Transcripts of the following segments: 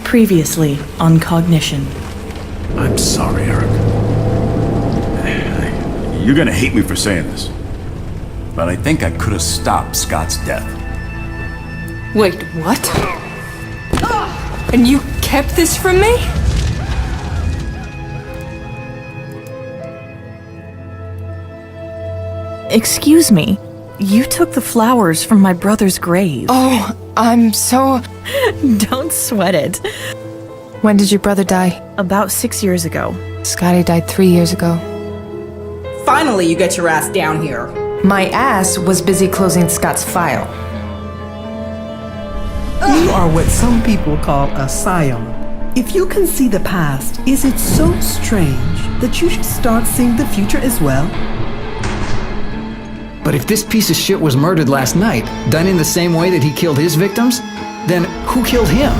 Previously on Cognition. I'm sorry, Eric. You're gonna hate me for saying this, but I think I could have stopped Scott's death. Wait, what? And you kept this from me? Excuse me, you took the flowers from my brother's grave. Oh, I'm so... Don't sweat it. When did your brother die? About 6 years ago. Scotty died 3 years ago. Finally, you get your ass down here. My ass was busy closing Scott's file. You are what some people call a scion. If you can see the past, is it so strange that you should start seeing the future as well? But if this piece of shit was murdered last night, done in the same way that he killed his victims, then who killed him?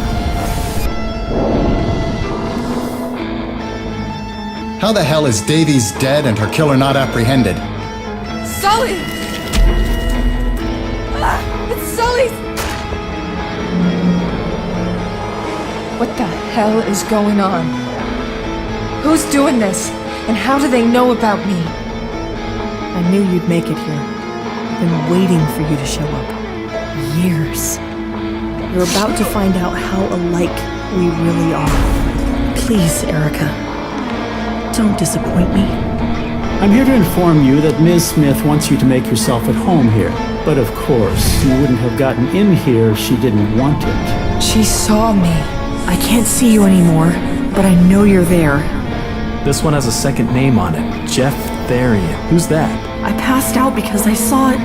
How the hell is Davies dead and her killer not apprehended? Sully! It's Sully's! What the hell is going on? Who's doing this? And how do they know about me? I knew you'd make it here. I've been waiting for you to show up. Years. You're about to find out how alike we really are. Please, Erica. Don't disappoint me. I'm here to inform you that Ms. Smith wants you to make yourself at home here. But of course, you wouldn't have gotten in here if she didn't want it. She saw me. I can't see you anymore, but I know you're there. This one has a second name on it. Jeff Therian. Who's that? I passed out because I saw it.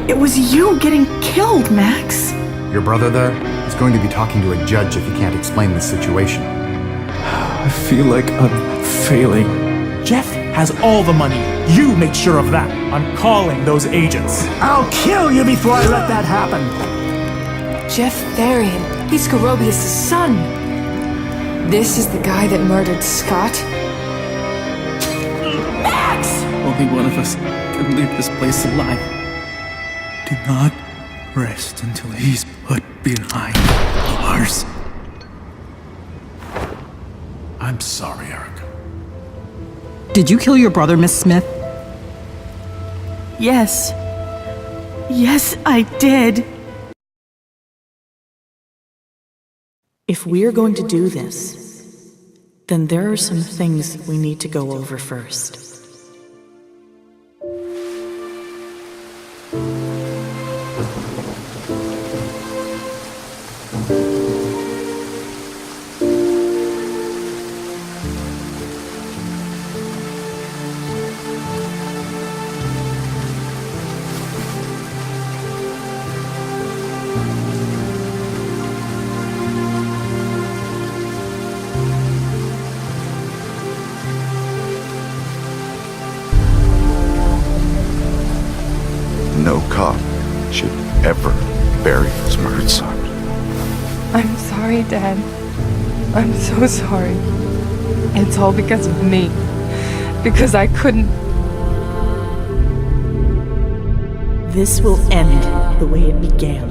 It was you getting killed, Max. Your brother there is going to be talking to a judge if he can't explain the situation. I feel like I'm failing. Jeff has all the money. You make sure of that. I'm calling those agents. I'll kill you before I let that happen! Jeff Therian. He's Gorobius' son. This is the guy that murdered Scott? Max! Only one of us can leave this place alive. Do not rest until he's put behind bars. I'm sorry, Eric. Did you kill your brother, Miss Smith? Yes. Yes, I did. If we're going to do this, then there are some things we need to go over first. No cop should ever bury his murdered son. I'm sorry, Dad. I'm so sorry. It's all because of me. Because I couldn't... This will end the way it began,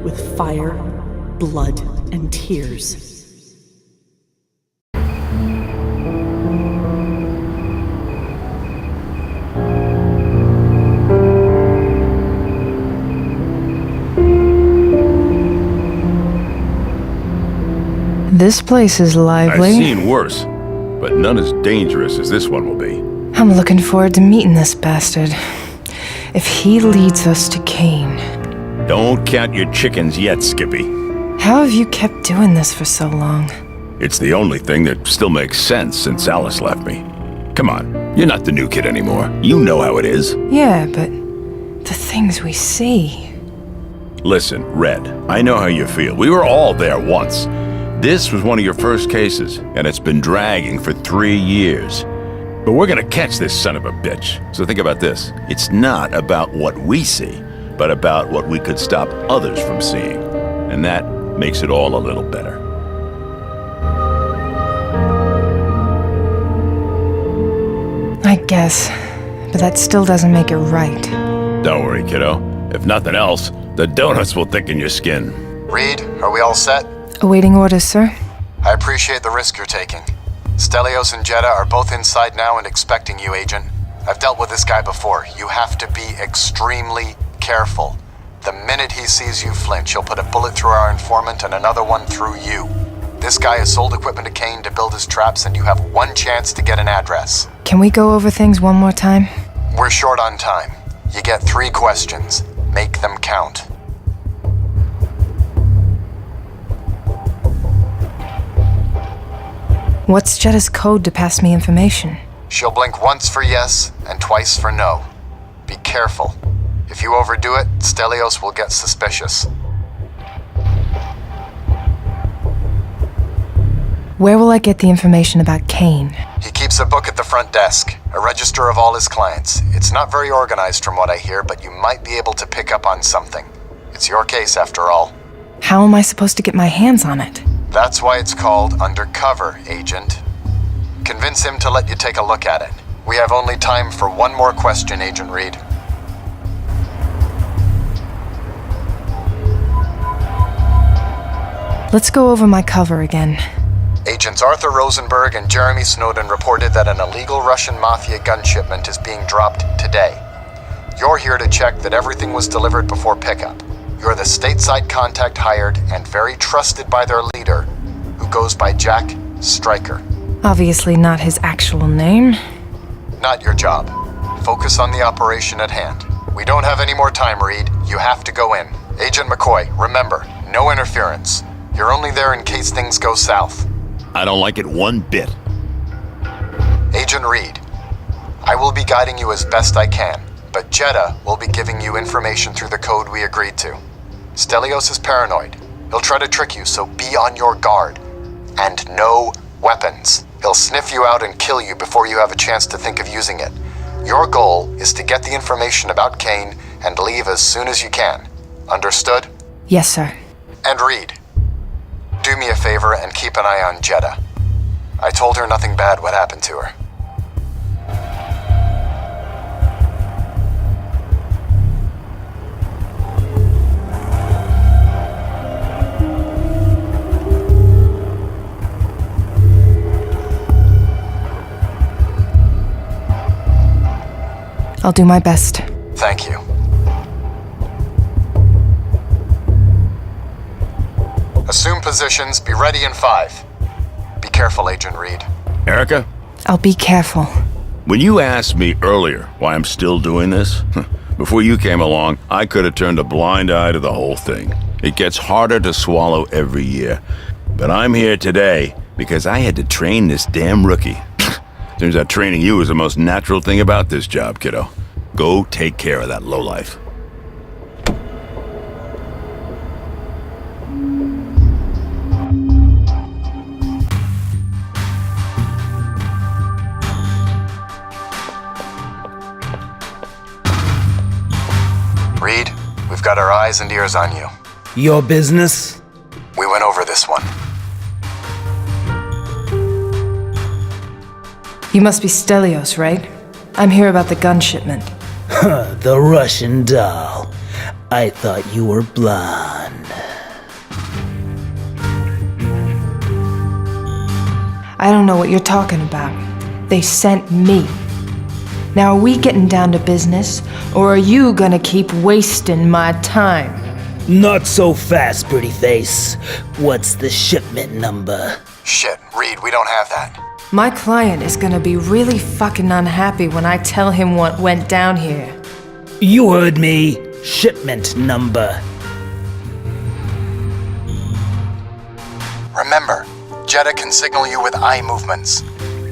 with fire, blood, and tears. This place is lively. I've seen worse, but none as dangerous as this one will be. I'm looking forward to meeting this bastard. If he leads us to Cain. Don't count your chickens yet, Skippy. How have you kept doing this for so long? It's the only thing that still makes sense since Alice left me. Come on, you're not the new kid anymore. You know how it is. Yeah, but the things we see... Listen, Red, I know how you feel. We were all there once. This was one of your first cases, and it's been dragging for 3 years. But we're gonna catch this son of a bitch. So think about this. It's not about what we see, but about what we could stop others from seeing. And that makes it all a little better. I guess, but that still doesn't make it right. Don't worry, kiddo. If nothing else, the donuts will thicken your skin. Reed, are we all set? Awaiting orders, sir. I appreciate the risk you're taking. Stelios and Jeddah are both inside now and expecting you, Agent. I've dealt with this guy before. You have to be extremely careful. The minute he sees you flinch, he'll put a bullet through our informant and another one through you. This guy has sold equipment to Cain to build his traps, and you have one chance to get an address. Can we go over things one more time? We're short on time. You get 3 questions. Make them count. What's Jeddah's code to pass me information? She'll blink once for yes and twice for no. Be careful. If you overdo it, Stelios will get suspicious. Where will I get the information about Cain? He keeps a book at the front desk, a register of all his clients. It's not very organized from what I hear, but you might be able to pick up on something. It's your case after all. How am I supposed to get my hands on it? That's why it's called Undercover, Agent. Convince him to let you take a look at it. We have only time for one more question, Agent Reed. Let's go over my cover again. Agents Arthur Rosenberg and Jeremy Snowden reported that an illegal Russian mafia gun shipment is being dropped today. You're here to check that everything was delivered before pickup. You're the stateside contact hired and very trusted by their leader, who goes by Jack Stryker. Obviously not his actual name. Not your job. Focus on the operation at hand. We don't have any more time, Reed. You have to go in. Agent McCoy, remember, no interference. You're only there in case things go south. I don't like it one bit. Agent Reed, I will be guiding you as best I can, but Jeddah will be giving you information through the code we agreed to. Stelios is paranoid. He'll try to trick you, so be on your guard. And no weapons. He'll sniff you out and kill you before you have a chance to think of using it. Your goal is to get the information about Cain and leave as soon as you can. Understood? Yes, sir. And Reed, do me a favor and keep an eye on Jeddah. I told her nothing bad would happen to her. I'll do my best. Thank you. Assume positions, be ready in 5. Be careful, Agent Reed. Erica? I'll be careful. When you asked me earlier why I'm still doing this, before you came along, I could have turned a blind eye to the whole thing. It gets harder to swallow every year. But I'm here today because I had to train this damn rookie. Turns out training you is the most natural thing about this job, kiddo. Go take care of that lowlife. Reed, we've got our eyes and ears on you. Your business? We went over this one. You must be Stelios, right? I'm here about the gun shipment. The Russian doll. I thought you were blonde. I don't know what you're talking about. They sent me. Now are we getting down to business, or are you gonna keep wasting my time? Not so fast, pretty face. What's the shipment number? Shit, Reed, we don't have that. My client is gonna be really fucking unhappy when I tell him what went down here. You heard me. Shipment number. Remember, Jeddah can signal you with eye movements.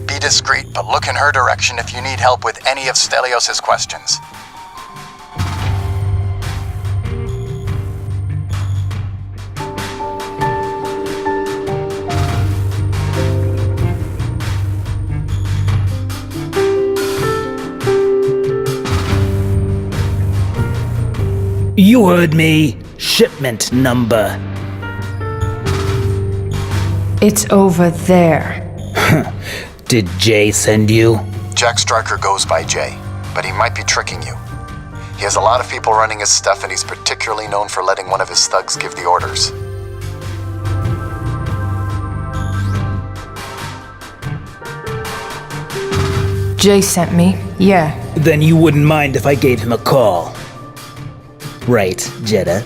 Be discreet, but look in her direction if you need help with any of Stelios' questions. You heard me. Shipment number. It's over there. Did Jay send you? Jack Stryker goes by Jay, but he might be tricking you. He has a lot of people running his stuff, and he's particularly known for letting one of his thugs give the orders. Jay sent me, yeah. Then you wouldn't mind if I gave him a call. Right, Jeddah?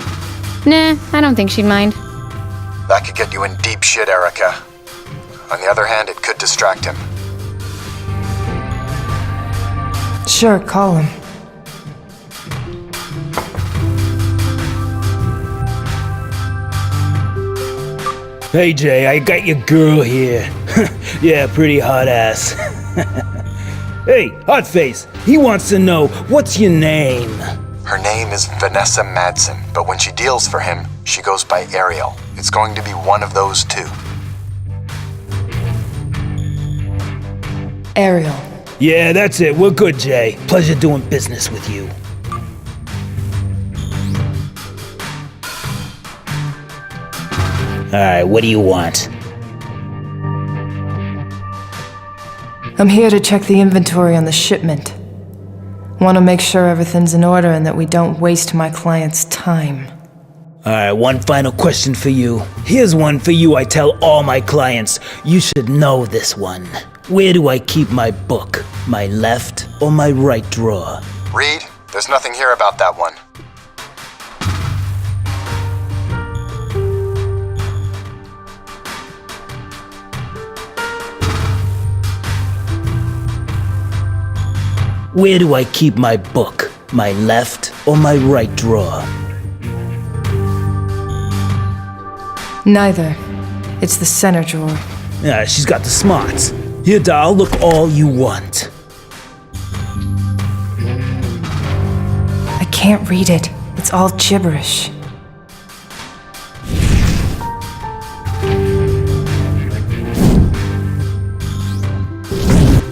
Nah, I don't think she'd mind. That could get you in deep shit, Erica. On the other hand, it could distract him. Sure, call him. Hey Jay, I got your girl here. Yeah, pretty hot ass. Hey, Hotface, he wants to know, what's your name? Her name is Vanessa Madsen, but when she deals for him, she goes by Ariel. It's going to be one of those two. Ariel. Yeah, that's it. We're good, Jay. Pleasure doing business with you. Alright, what do you want? I'm here to check the inventory on the shipment. Want to make sure everything's in order and that we don't waste my client's time. Alright, one final question for you. Here's one for you I tell all my clients. You should know this one. Where do I keep my book? My left or my right drawer? Reed, there's nothing here about that one. Where do I keep my book? My left or my right drawer? Neither. It's the center drawer. Yeah, she's got the smarts. Here, doll, look all you want. I can't read it. It's all gibberish.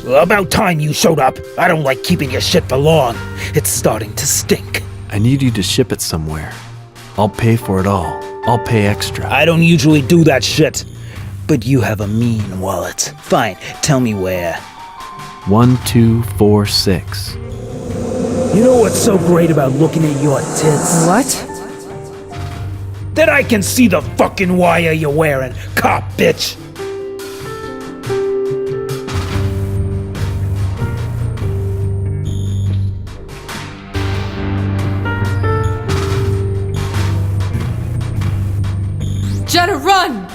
Well, about time you showed up. I don't like keeping your shit for long. It's starting to stink. I need you to ship it somewhere. I'll pay for it all. I'll pay extra. I don't usually do that shit. But you have a mean wallet. Fine, tell me where. 1246. You know what's so great about looking at your tits? What? That I can see the fucking wire you're wearing, cop bitch! Jenna, run!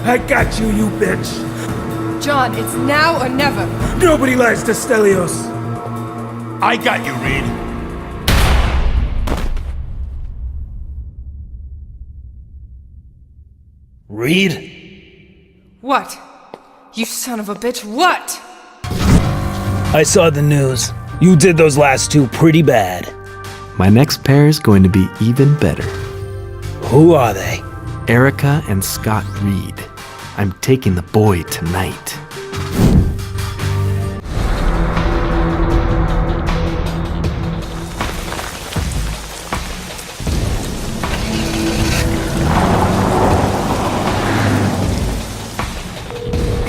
I got you, you bitch! John, it's now or never. Nobody lies to Stelios! I got you, Reed. Reed? What? You son of a bitch, what? I saw the news. You did those last two pretty bad. My next pair is going to be even better. Who are they? Erica and Scott Reed. I'm taking the boy tonight.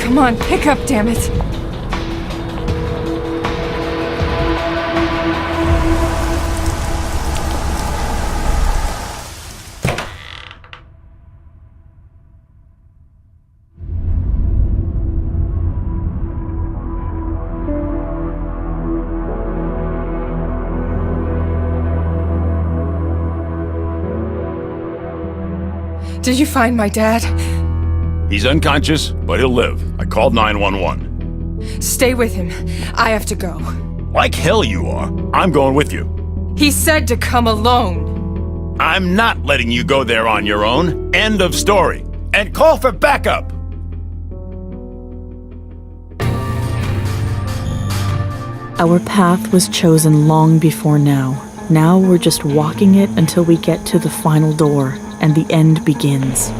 Come on, pick up, damn it. Did you find my dad? He's unconscious, but he'll live. I called 911. Stay with him. I have to go. Like hell you are. I'm going with you. He said to come alone. I'm not letting you go there on your own. End of story. And call for backup. Our path was chosen long before now. Now we're just walking it until we get to the final door, and the end begins.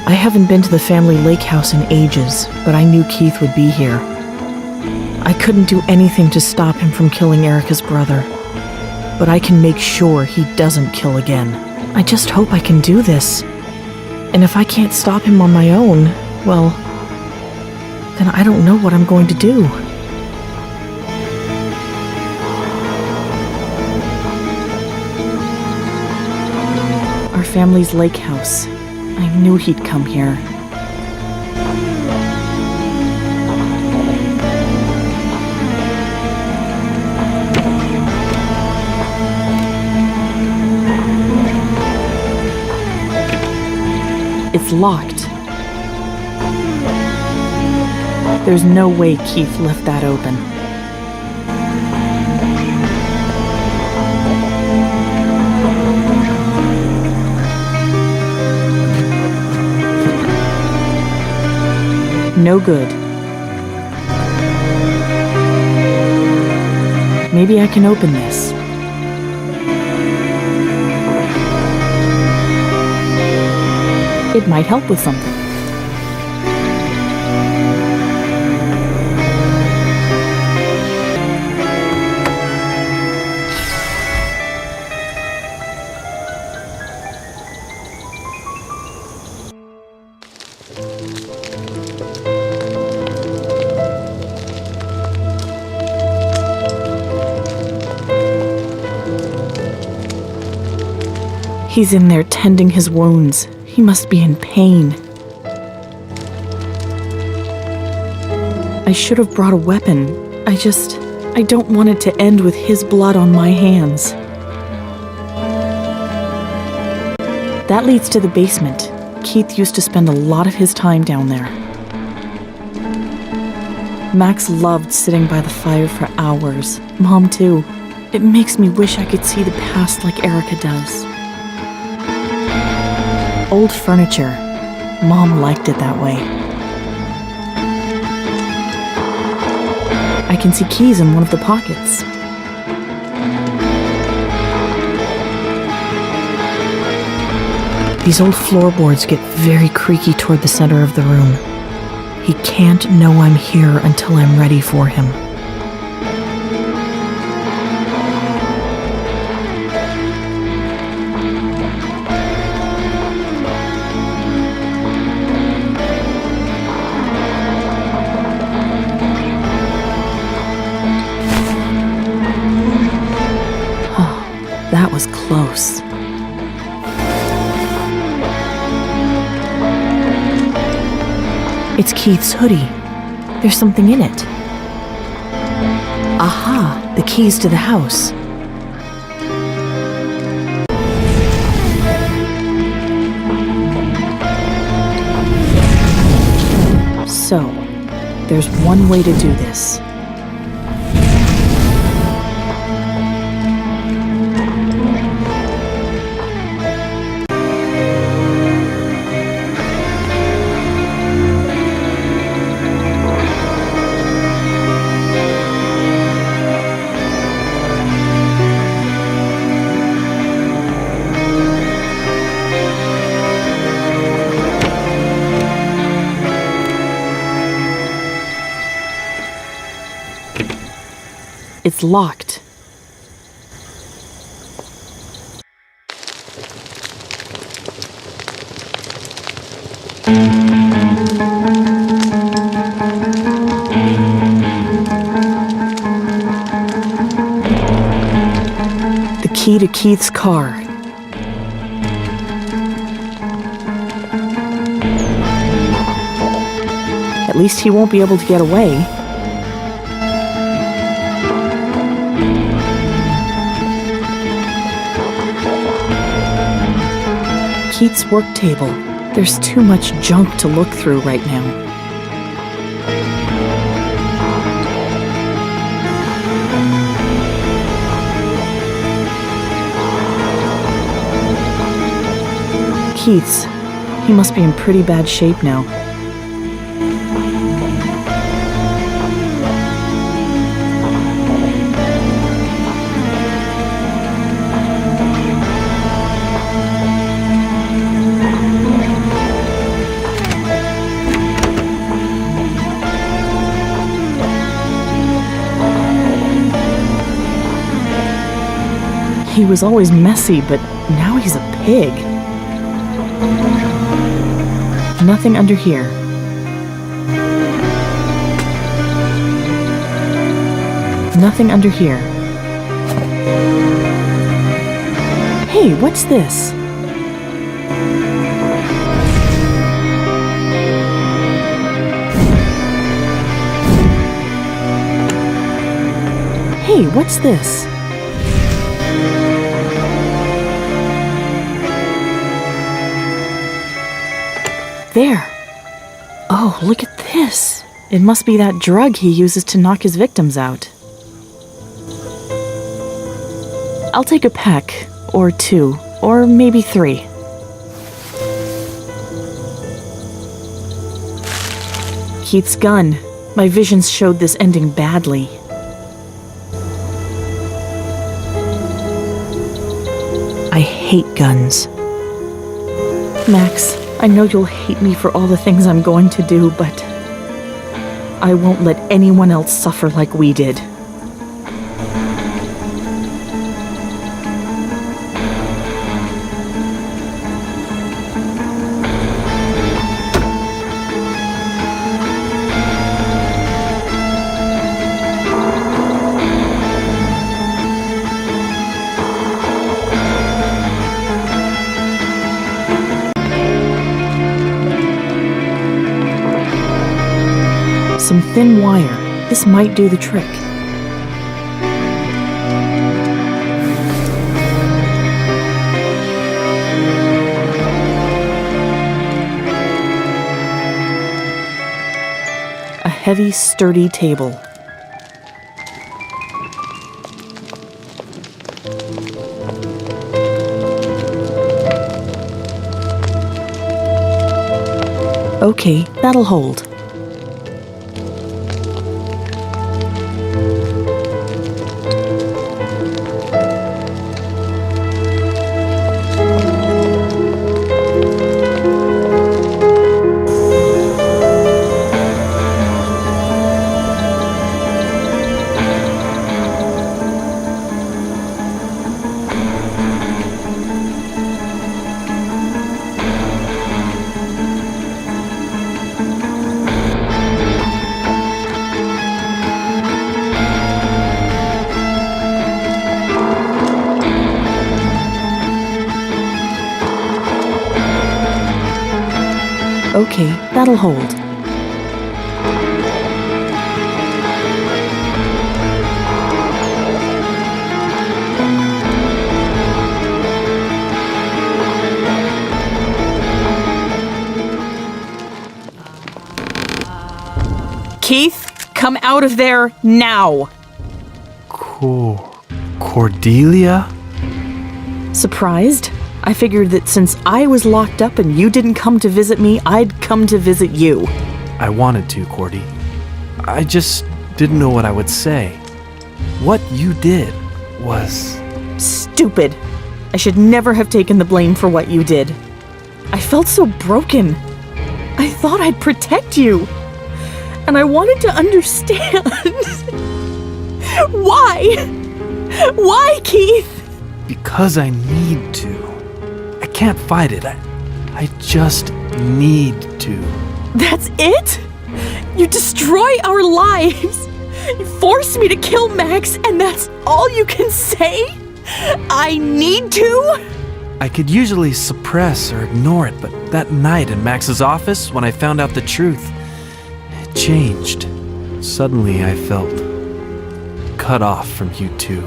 I haven't been to the family lake house in ages, but I knew Keith would be here. I couldn't do anything to stop him from killing Erica's brother, but I can make sure he doesn't kill again. I just hope I can do this. And if I can't stop him on my own, well, then I don't know what I'm going to do. family's lake house. I knew he'd come here. It's locked. There's no way Keith left that open. No good. Maybe I can open this. It might help with something. He's in there tending his wounds. He must be in pain. I should have brought a weapon. I don't want it to end with his blood on my hands. That leads to the basement. Keith used to spend a lot of his time down there. Max loved sitting by the fire for hours. Mom, too. It makes me wish I could see the past like Erica does. Old furniture. Mom liked it that way. I can see keys in one of the pockets. These old floorboards get very creaky toward the center of the room. He can't know I'm here until I'm ready for him. That was close. It's Keith's hoodie. There's something in it. Aha! The keys to the house. So, there's one way to do this. It's locked. The key to Keith's car. At least he won't be able to get away. Keith's work table. There's too much junk to look through right now. Keith's. He must be in pretty bad shape now. He was always messy, but now he's a pig. Nothing under here. Nothing under here. Hey, what's this? Hey, what's this? There. Oh, look at this. It must be that drug he uses to knock his victims out. I'll take a peck, or 2, or maybe 3. Keith's gun. My visions showed this ending badly. I hate guns. Max, I know you'll hate me for all the things I'm going to do, but I won't let anyone else suffer like we did. Some thin wire. This might do the trick. A heavy, sturdy table. Okay, that'll hold. Okay, that'll hold. Keith, come out of there now! Cordelia? Surprised? I figured that since I was locked up and you didn't come to visit me, I'd come to visit you. I wanted to, Cordy. I just didn't know what I would say. What you did was... stupid. I should never have taken the blame for what you did. I felt so broken. I thought I'd protect you. And I wanted to understand. Why? Why, Keith? Because I need to. I can't fight it. I just need to. That's it? You destroy our lives. You force me to kill Max, and that's all you can say? I need to? I could usually suppress or ignore it, but that night in Max's office, when I found out the truth, it changed. Suddenly I felt cut off from you two,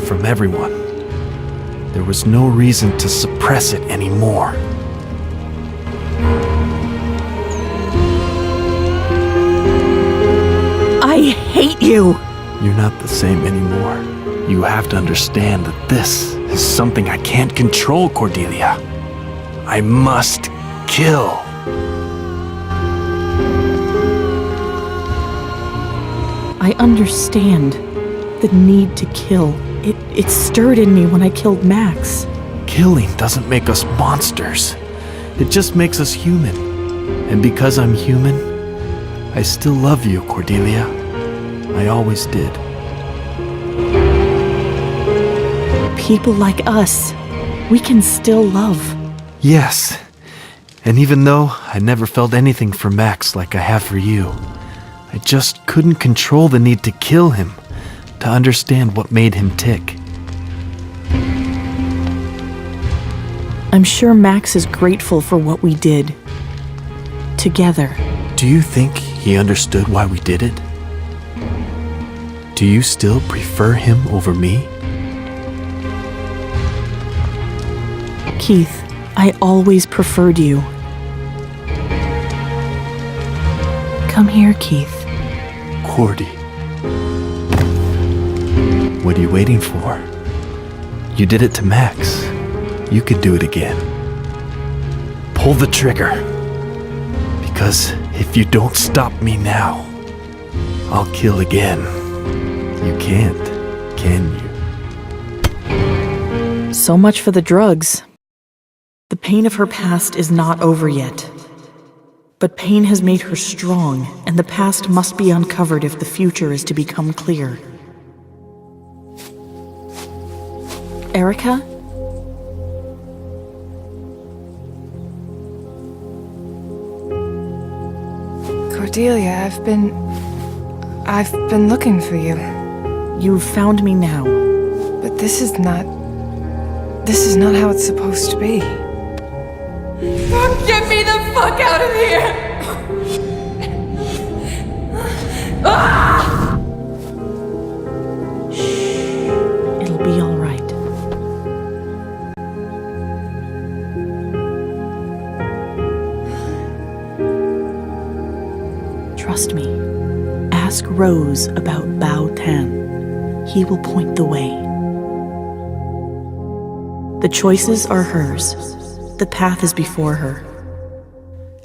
from everyone. There was no reason to suppress it anymore. I hate you! You're not the same anymore. You have to understand that this is something I can't control, Cordelia. I must kill. I understand the need to kill. It stirred in me when I killed Max. Killing doesn't make us monsters. It just makes us human. And because I'm human, I still love you, Cordelia. I always did. People like us, we can still love. Yes. And even though I never felt anything for Max like I have for you, I just couldn't control the need to kill him, to understand what made him tick. I'm sure Max is grateful for what we did. Together. Do you think he understood why we did it? Do you still prefer him over me? Keith, I always preferred you. Come here, Keith. Cordy. What are you waiting for? You did it to Max. You could do it again. Pull the trigger. Because if you don't stop me now, I'll kill again. You can't, can you? So much for the drugs. The pain of her past is not over yet. But pain has made her strong, and the past must be uncovered if the future is to become clear. Erica? Cordelia, I've been looking for you. You've found me now. But this is not how it's supposed to be. Get me the fuck out of here! Shh. It'll be all right. Trust me. Ask Rose about Bao Tan. He will point the way. The choices are hers. The path is before her.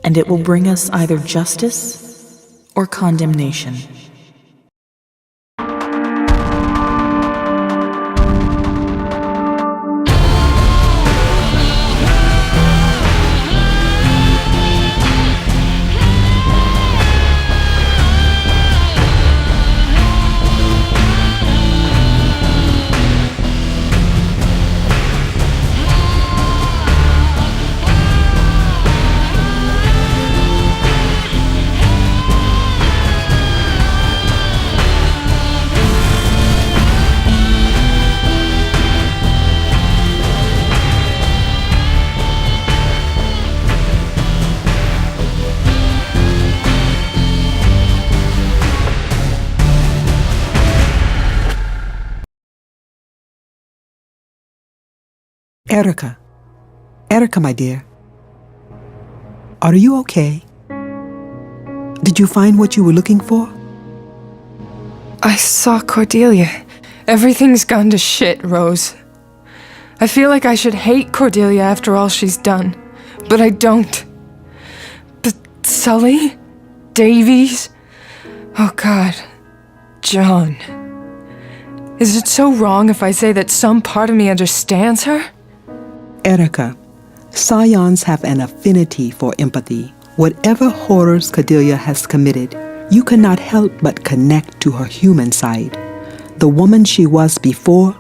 And it will bring us either justice or condemnation. Erica, my dear. Are you okay? Did you find what you were looking for? I saw Cordelia. Everything's gone to shit, Rose. I feel like I should hate Cordelia after all she's done, but I don't. But Sully? Davies? Oh God. John. Is it so wrong if I say that some part of me understands her? Erica, Scions have an affinity for empathy. Whatever horrors Cordelia has committed, you cannot help but connect to her human side. The woman she was before,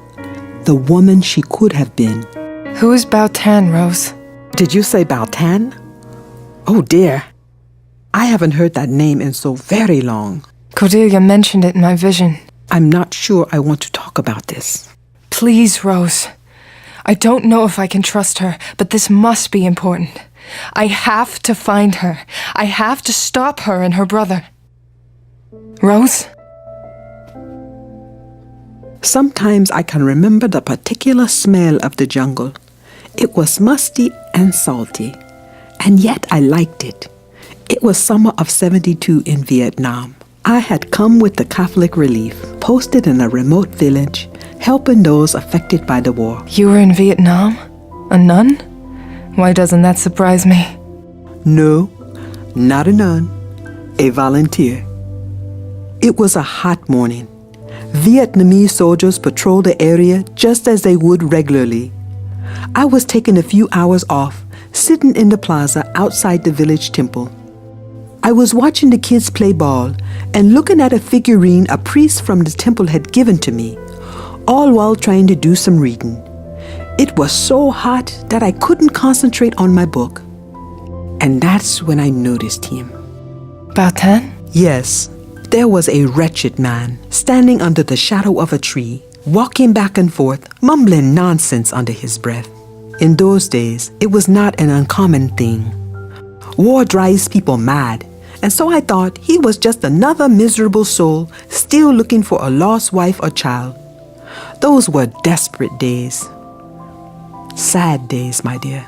the woman she could have been. Who is Bao Tan, Rose? Did you say Bao Tan? Oh dear. I haven't heard that name in so very long. Cordelia mentioned it in my vision. I'm not sure I want to talk about this. Please, Rose. I don't know if I can trust her, but this must be important. I have to find her. I have to stop her and her brother. Rose? Sometimes I can remember the particular smell of the jungle. It was musty and salty, and yet I liked it. It was summer of '72 in Vietnam. I had come with the Catholic Relief, posted in a remote village, helping those affected by the war. You were in Vietnam? A nun? Why doesn't that surprise me? No, not a nun. A volunteer. It was a hot morning. Vietnamese soldiers patrolled the area just as they would regularly. I was taking a few hours off, sitting in the plaza outside the village temple. I was watching the kids play ball and looking at a figurine a priest from the temple had given to me, all while trying to do some reading. It was so hot that I couldn't concentrate on my book. And that's when I noticed him. Bao Tan? Yes, there was a wretched man standing under the shadow of a tree, walking back and forth, mumbling nonsense under his breath. In those days, it was not an uncommon thing. War drives people mad, and so I thought he was just another miserable soul still looking for a lost wife or child. Those were desperate days. Sad days, my dear.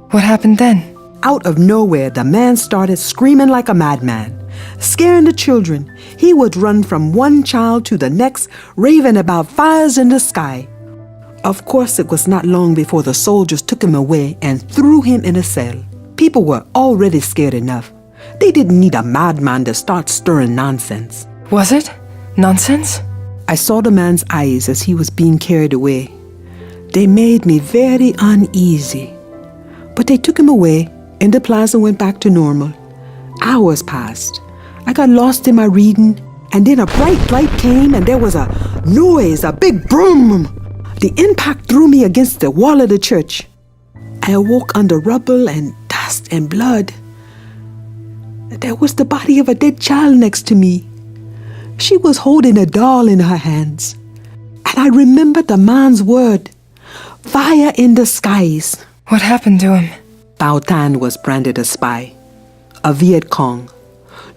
What happened then? Out of nowhere, the man started screaming like a madman, scaring the children. He would run from one child to the next, raving about fires in the sky. Of course, it was not long before the soldiers took him away and threw him in a cell. People were already scared enough. They didn't need a madman to start stirring nonsense. Was it? Nonsense? I saw the man's eyes as he was being carried away. They made me very uneasy. But they took him away, and the plaza went back to normal. Hours passed. I got lost in my reading, and then a bright light came, and there was a noise, a big boom. The impact threw me against the wall of the church. I awoke under rubble and dust and blood. There was the body of a dead child next to me. She was holding a doll in her hands. And I remembered the man's word, fire in the skies. What happened to him? Bao Tan was branded a spy, a Viet Cong.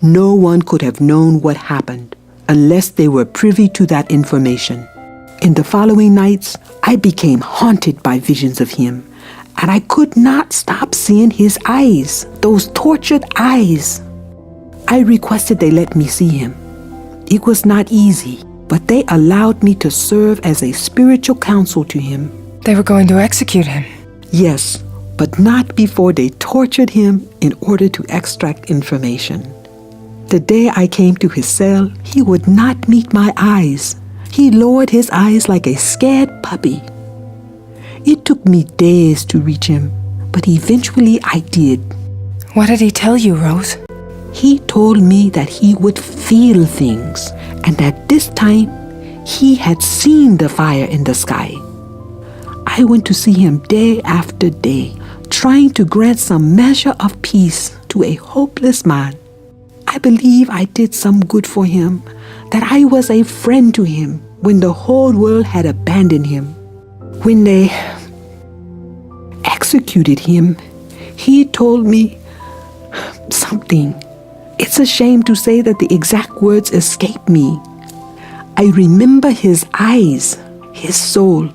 No one could have known what happened unless they were privy to that information. In the following nights, I became haunted by visions of him, and I could not stop seeing his eyes, those tortured eyes. I requested they let me see him. It was not easy, but they allowed me to serve as a spiritual counsel to him. They were going to execute him. Yes, but not before they tortured him in order to extract information. The day I came to his cell, he would not meet my eyes. He lowered his eyes like a scared puppy. It took me days to reach him, but eventually I did. What did he tell you, Rose? He told me that he would feel things, and that this time he had seen the fire in the sky. I went to see him day after day, trying to grant some measure of peace to a hopeless man. I believe I did some good for him, that I was a friend to him when the whole world had abandoned him. When they executed him, he told me something. It's a shame to say that the exact words escape me. I remember his eyes, his soul,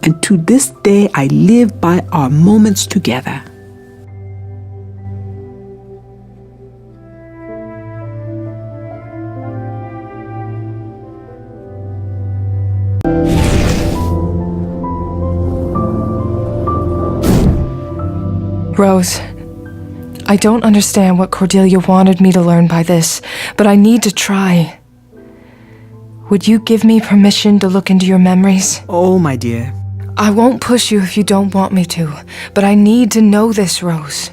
and to this day I live by our moments together. Rose, I don't understand what Cordelia wanted me to learn by this, but I need to try. Would you give me permission to look into your memories? Oh, my dear. I won't push you if you don't want me to, but I need to know this, Rose.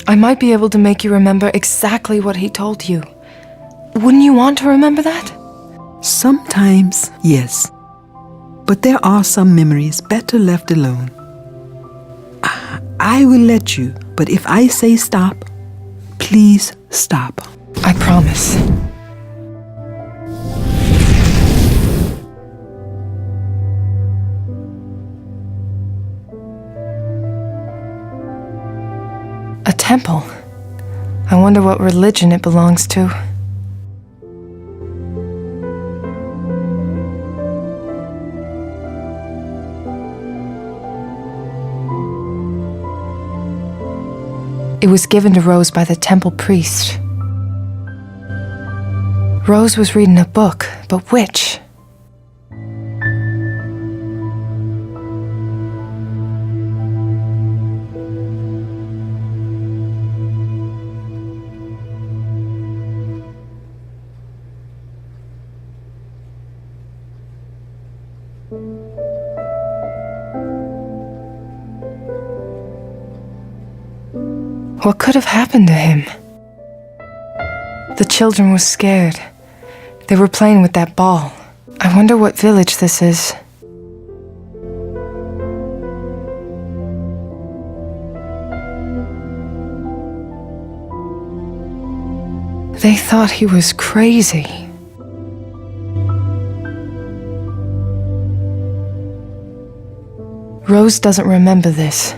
I might be able to make you remember exactly what he told you. Wouldn't you want to remember that? Sometimes, yes. But there are some memories better left alone. I will let you, but if I say stop, please stop. I promise. A temple. I wonder what religion it belongs to. It was given to Rose by the temple priest. Rose was reading a book, but which? What could have happened to him? The children were scared. They were playing with that ball. I wonder what village this is. They thought he was crazy. Rose doesn't remember this.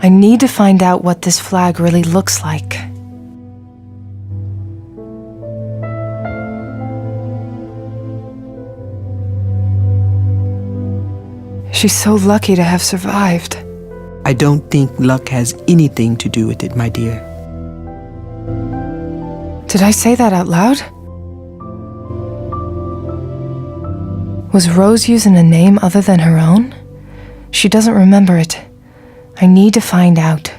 I need to find out what this flag really looks like. She's so lucky to have survived. I don't think luck has anything to do with it, my dear. Did I say that out loud? Was Rose using a name other than her own? She doesn't remember it. I need to find out.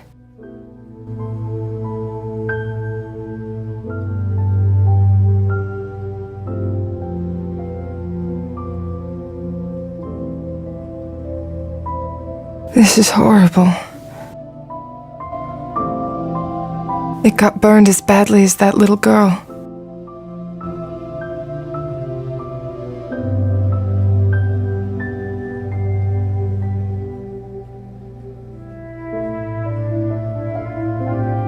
This is horrible. It got burned as badly as that little girl.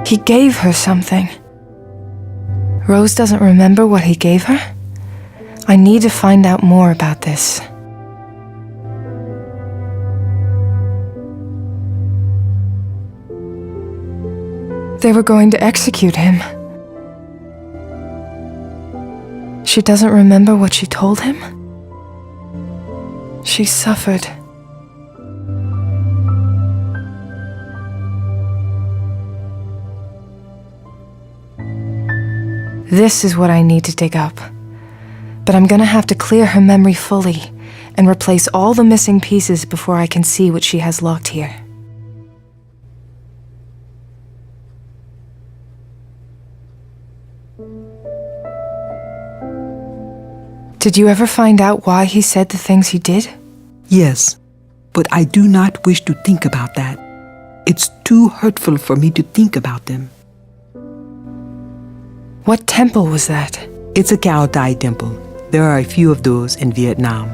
He gave her something. Rose doesn't remember what he gave her? I need to find out more about this. They were going to execute him. She doesn't remember what she told him? She suffered. This is what I need to dig up. But I'm gonna have to clear her memory fully and replace all the missing pieces before I can see what she has locked here. Did you ever find out why he said the things he did? Yes, but I do not wish to think about that. It's too hurtful for me to think about them. What temple was that? It's a Cao Tai temple. There are a few of those in Vietnam.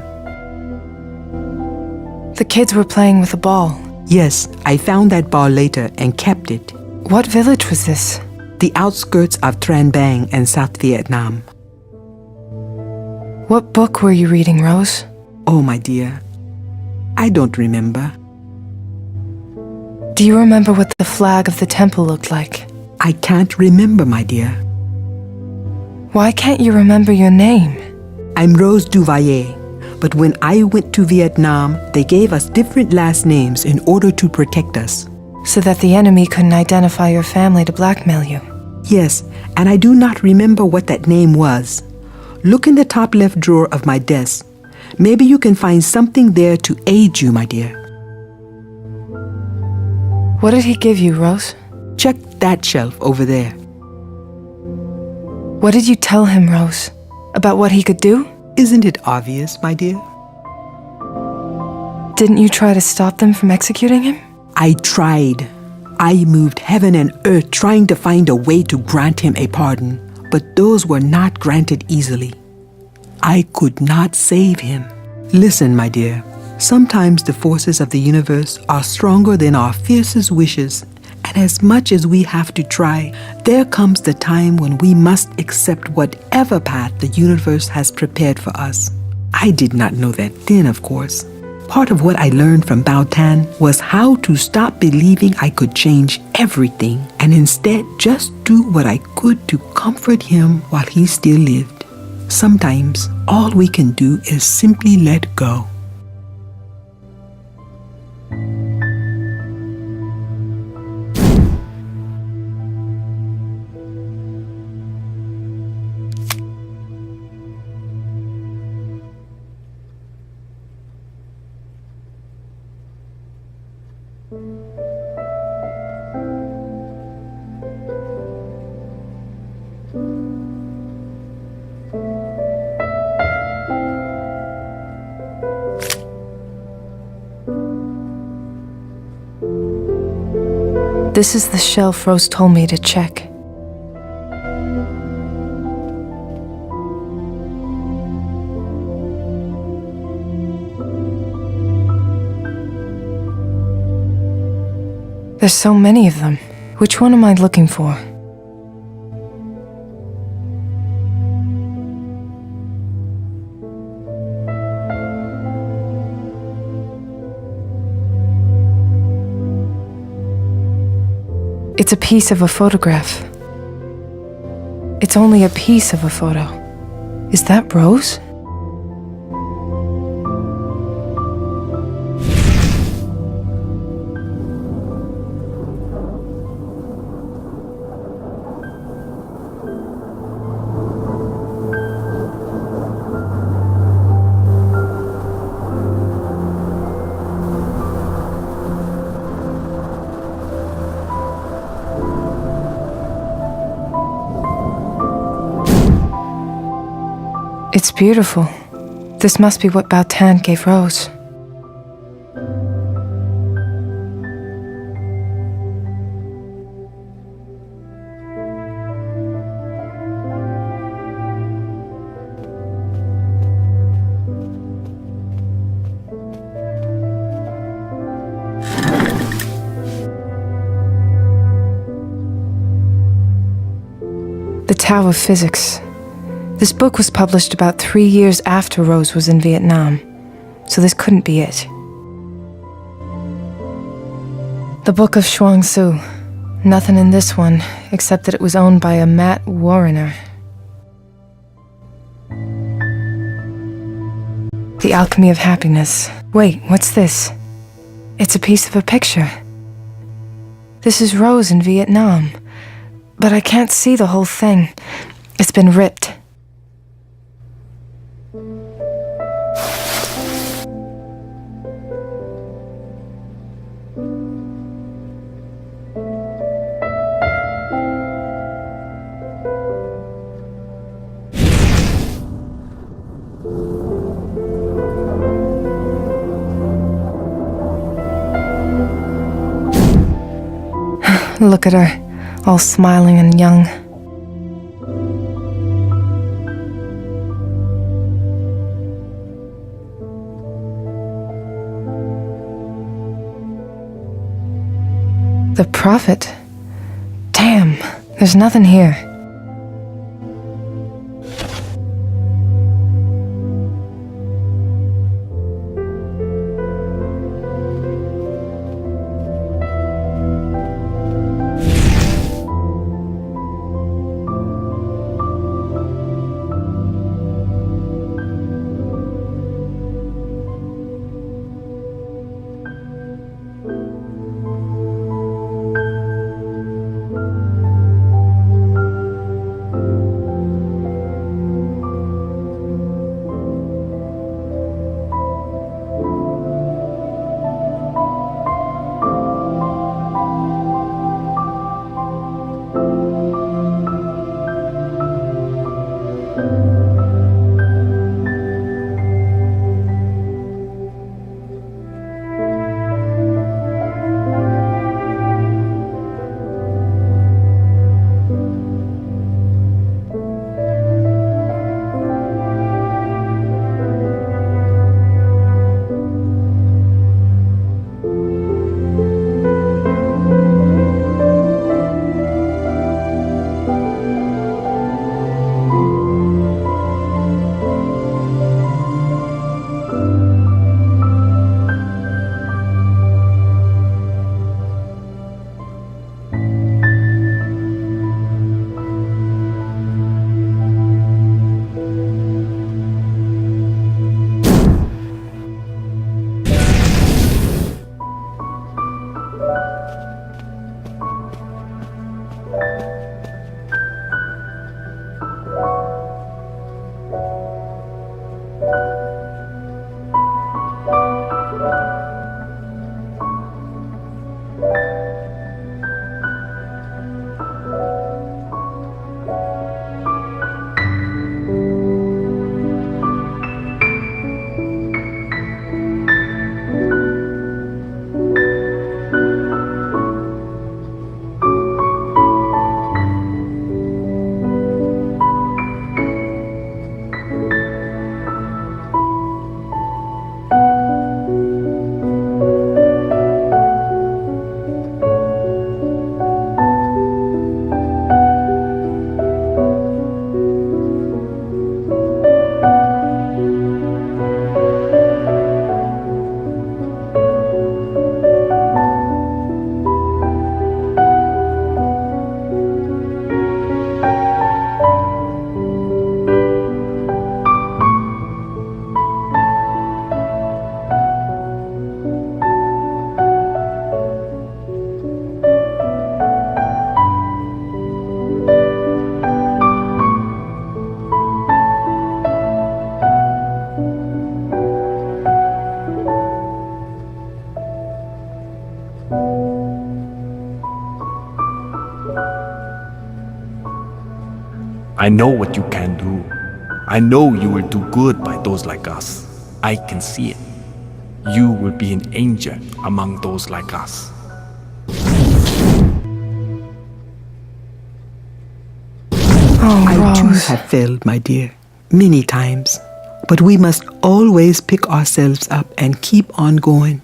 The kids were playing with a ball. Yes, I found that ball later and kept it. What village was this? The outskirts of Trang Bang in South Vietnam. What book were you reading, Rose? Oh, my dear, I don't remember. Do you remember what the flag of the temple looked like? I can't remember, my dear. Why can't you remember your name? I'm Rose Duvalier, but when I went to Vietnam, they gave us different last names in order to protect us. So that the enemy couldn't identify your family to blackmail you? Yes, and I do not remember what that name was. Look in the top left drawer of my desk. Maybe you can find something there to aid you, my dear. What did he give you, Rose? Check that shelf over there. What did you tell him, Rose? About what he could do? Isn't it obvious, my dear? Didn't you try to stop them from executing him? I tried. I moved heaven and earth trying to find a way to grant him a pardon, but those were not granted easily. I could not save him. Listen, my dear, sometimes the forces of the universe are stronger than our fiercest wishes, and as much as we have to try, there comes the time when we must accept whatever path the universe has prepared for us. I did not know that then, of course. Part of what I learned from Bao Tan was how to stop believing I could change everything and instead just do what I could to comfort him while he still lived. Sometimes, all we can do is simply let go. This is the shelf Rose told me to check. There's so many of them. Which one am I looking for? It's a piece of a photograph. It's only a piece of a photo. Is that Rose? It's beautiful. This must be what Baotan gave Rose. The Tao of Physics. This book was published about 3 years after Rose was in Vietnam, so this couldn't be it. The Book of Chuang Tzu. Nothing in this one, except that it was owned by a Matt Warrener. The Alchemy of Happiness. Wait, what's this? It's a piece of a picture. This is Rose in Vietnam, but I can't see the whole thing. It's been ripped. Look at her, all smiling and young. The Prophet? Damn, there's nothing here. I know what you can do. I know you will do good by those like us. I can see it. You will be an angel among those like us. I too have failed, my dear, many times. But we must always pick ourselves up and keep on going.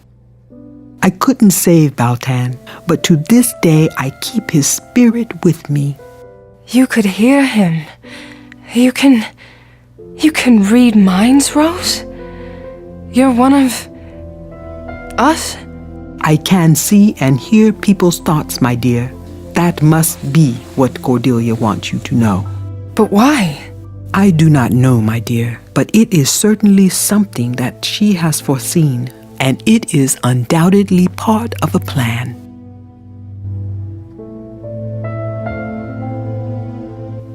I couldn't save Baltan, but to this day I keep his spirit with me. You could hear him. You can read minds, Rose? You're one of us? I can see and hear people's thoughts, my dear. That must be what Cordelia wants you to know. But why? I do not know, my dear, but it is certainly something that she has foreseen, and it is undoubtedly part of a plan.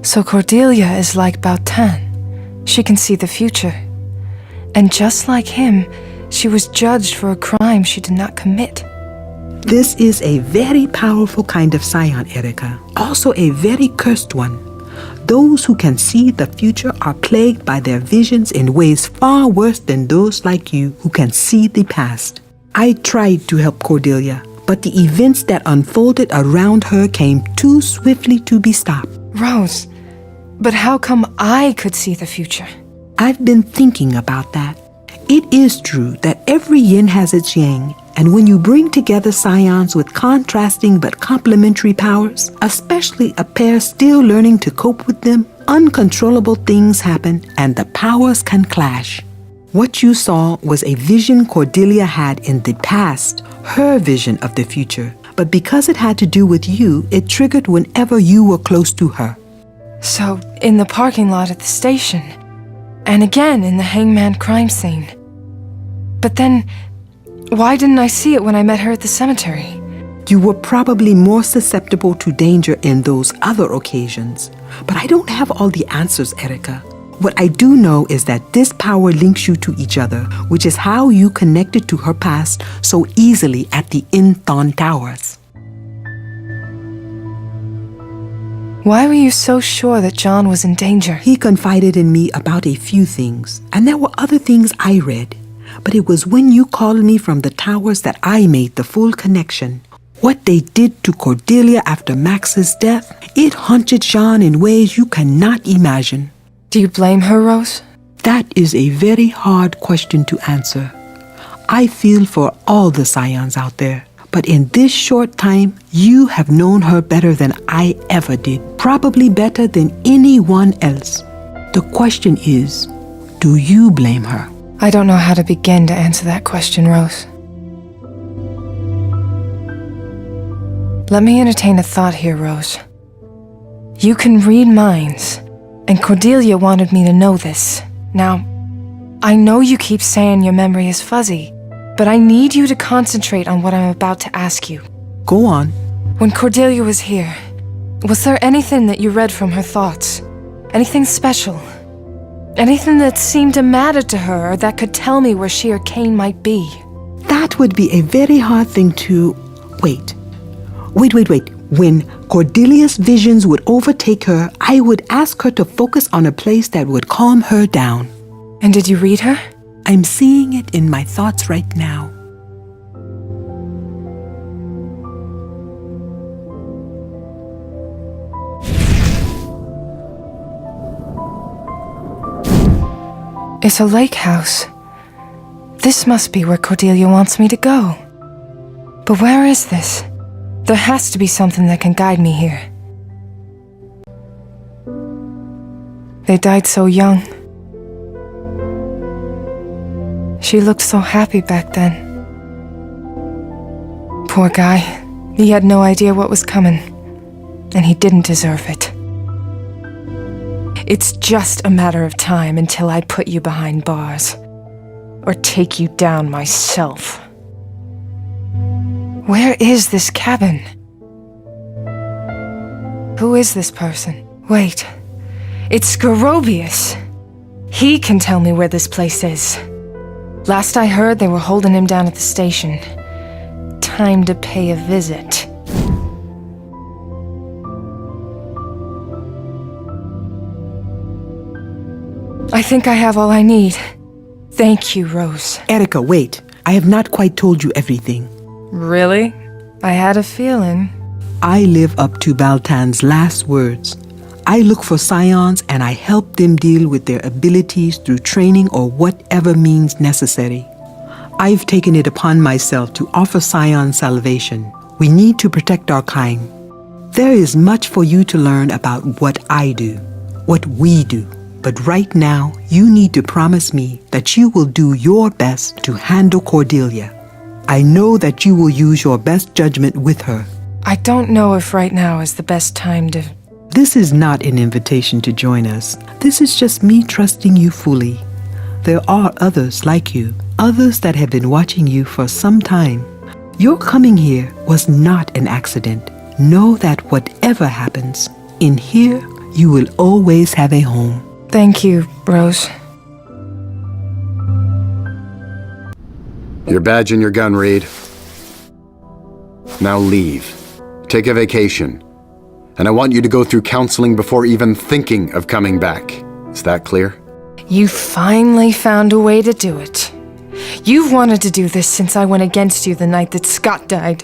So Cordelia is like Baltan. She can see the future. And just like him, she was judged for a crime she did not commit. This is a very powerful kind of scion, Erika. Also a very cursed one. Those who can see the future are plagued by their visions in ways far worse than those like you who can see the past. I tried to help Cordelia, but the events that unfolded around her came too swiftly to be stopped. Rose, but how come I could see the future? I've been thinking about that. It is true that every yin has its yang, and when you bring together scions with contrasting but complementary powers, especially a pair still learning to cope with them, uncontrollable things happen and the powers can clash. What you saw was a vision Cordelia had in the past, her vision of the future. But because it had to do with you, it triggered whenever you were close to her. So, in the parking lot at the station, and again in the hangman crime scene. But then, why didn't I see it when I met her at the cemetery? You were probably more susceptible to danger in those other occasions. But I don't have all the answers, Erika. What I do know is that this power links you to each other, which is how you connected to her past so easily at the Inthon Towers. Why were you so sure that John was in danger? He confided in me about a few things, and there were other things I read. But it was when you called me from the towers that I made the full connection. What they did to Cordelia after Max's death, it haunted Jean in ways you cannot imagine. Do you blame her, Rose? That is a very hard question to answer. I feel for all the scions out there. But in this short time, you have known her better than I ever did. Probably better than anyone else. The question is, do you blame her? I don't know how to begin to answer that question, Rose. Let me entertain a thought here, Rose. You can read minds, and Cordelia wanted me to know this. Now, I know you keep saying your memory is fuzzy, but I need you to concentrate on what I'm about to ask you. Go on. When Cordelia was here, was there anything that you read from her thoughts? Anything special? Anything that seemed to matter to her or that could tell me where she or Cain might be? That would be a very hard thing to... Wait. When Cordelia's visions would overtake her, I would ask her to focus on a place that would calm her down. And did you read her? I'm seeing it in my thoughts right now. It's a lake house. This must be where Cordelia wants me to go. But where is this? There has to be something that can guide me here. They died so young. She looked so happy back then. Poor guy. He had no idea what was coming. And he didn't deserve it. It's just a matter of time until I put you behind bars. Or take you down myself. Where is this cabin? Who is this person? Wait. It's Scorobius. He can tell me where this place is. Last I heard, they were holding him down at the station. time to pay a visit. I think I have all I need. Thank you, Rose. Erica, wait. I have not quite told you everything. Really? I had a feeling. I live up to Baltan's last words. I look for scions and I help them deal with their abilities through training or whatever means necessary. I've taken it upon myself to offer scions salvation. We need to protect our kind. There is much for you to learn about what I do, what we do. But right now, you need to promise me that you will do your best to handle Cordelia. I know that you will use your best judgment with her. I don't know if right now is the best time to... This is not an invitation to join us. This is just me trusting you fully. There are others like you, others that have been watching you for some time. Your coming here was not an accident. Know that whatever happens, in here, you will always have a home. Thank you, Rose. Your badge and your gun, Reed. Now leave. Take a vacation. And I want you to go through counseling before even thinking of coming back. Is that clear? You finally found a way to do it. You've wanted to do this since I went against you the night that Scott died.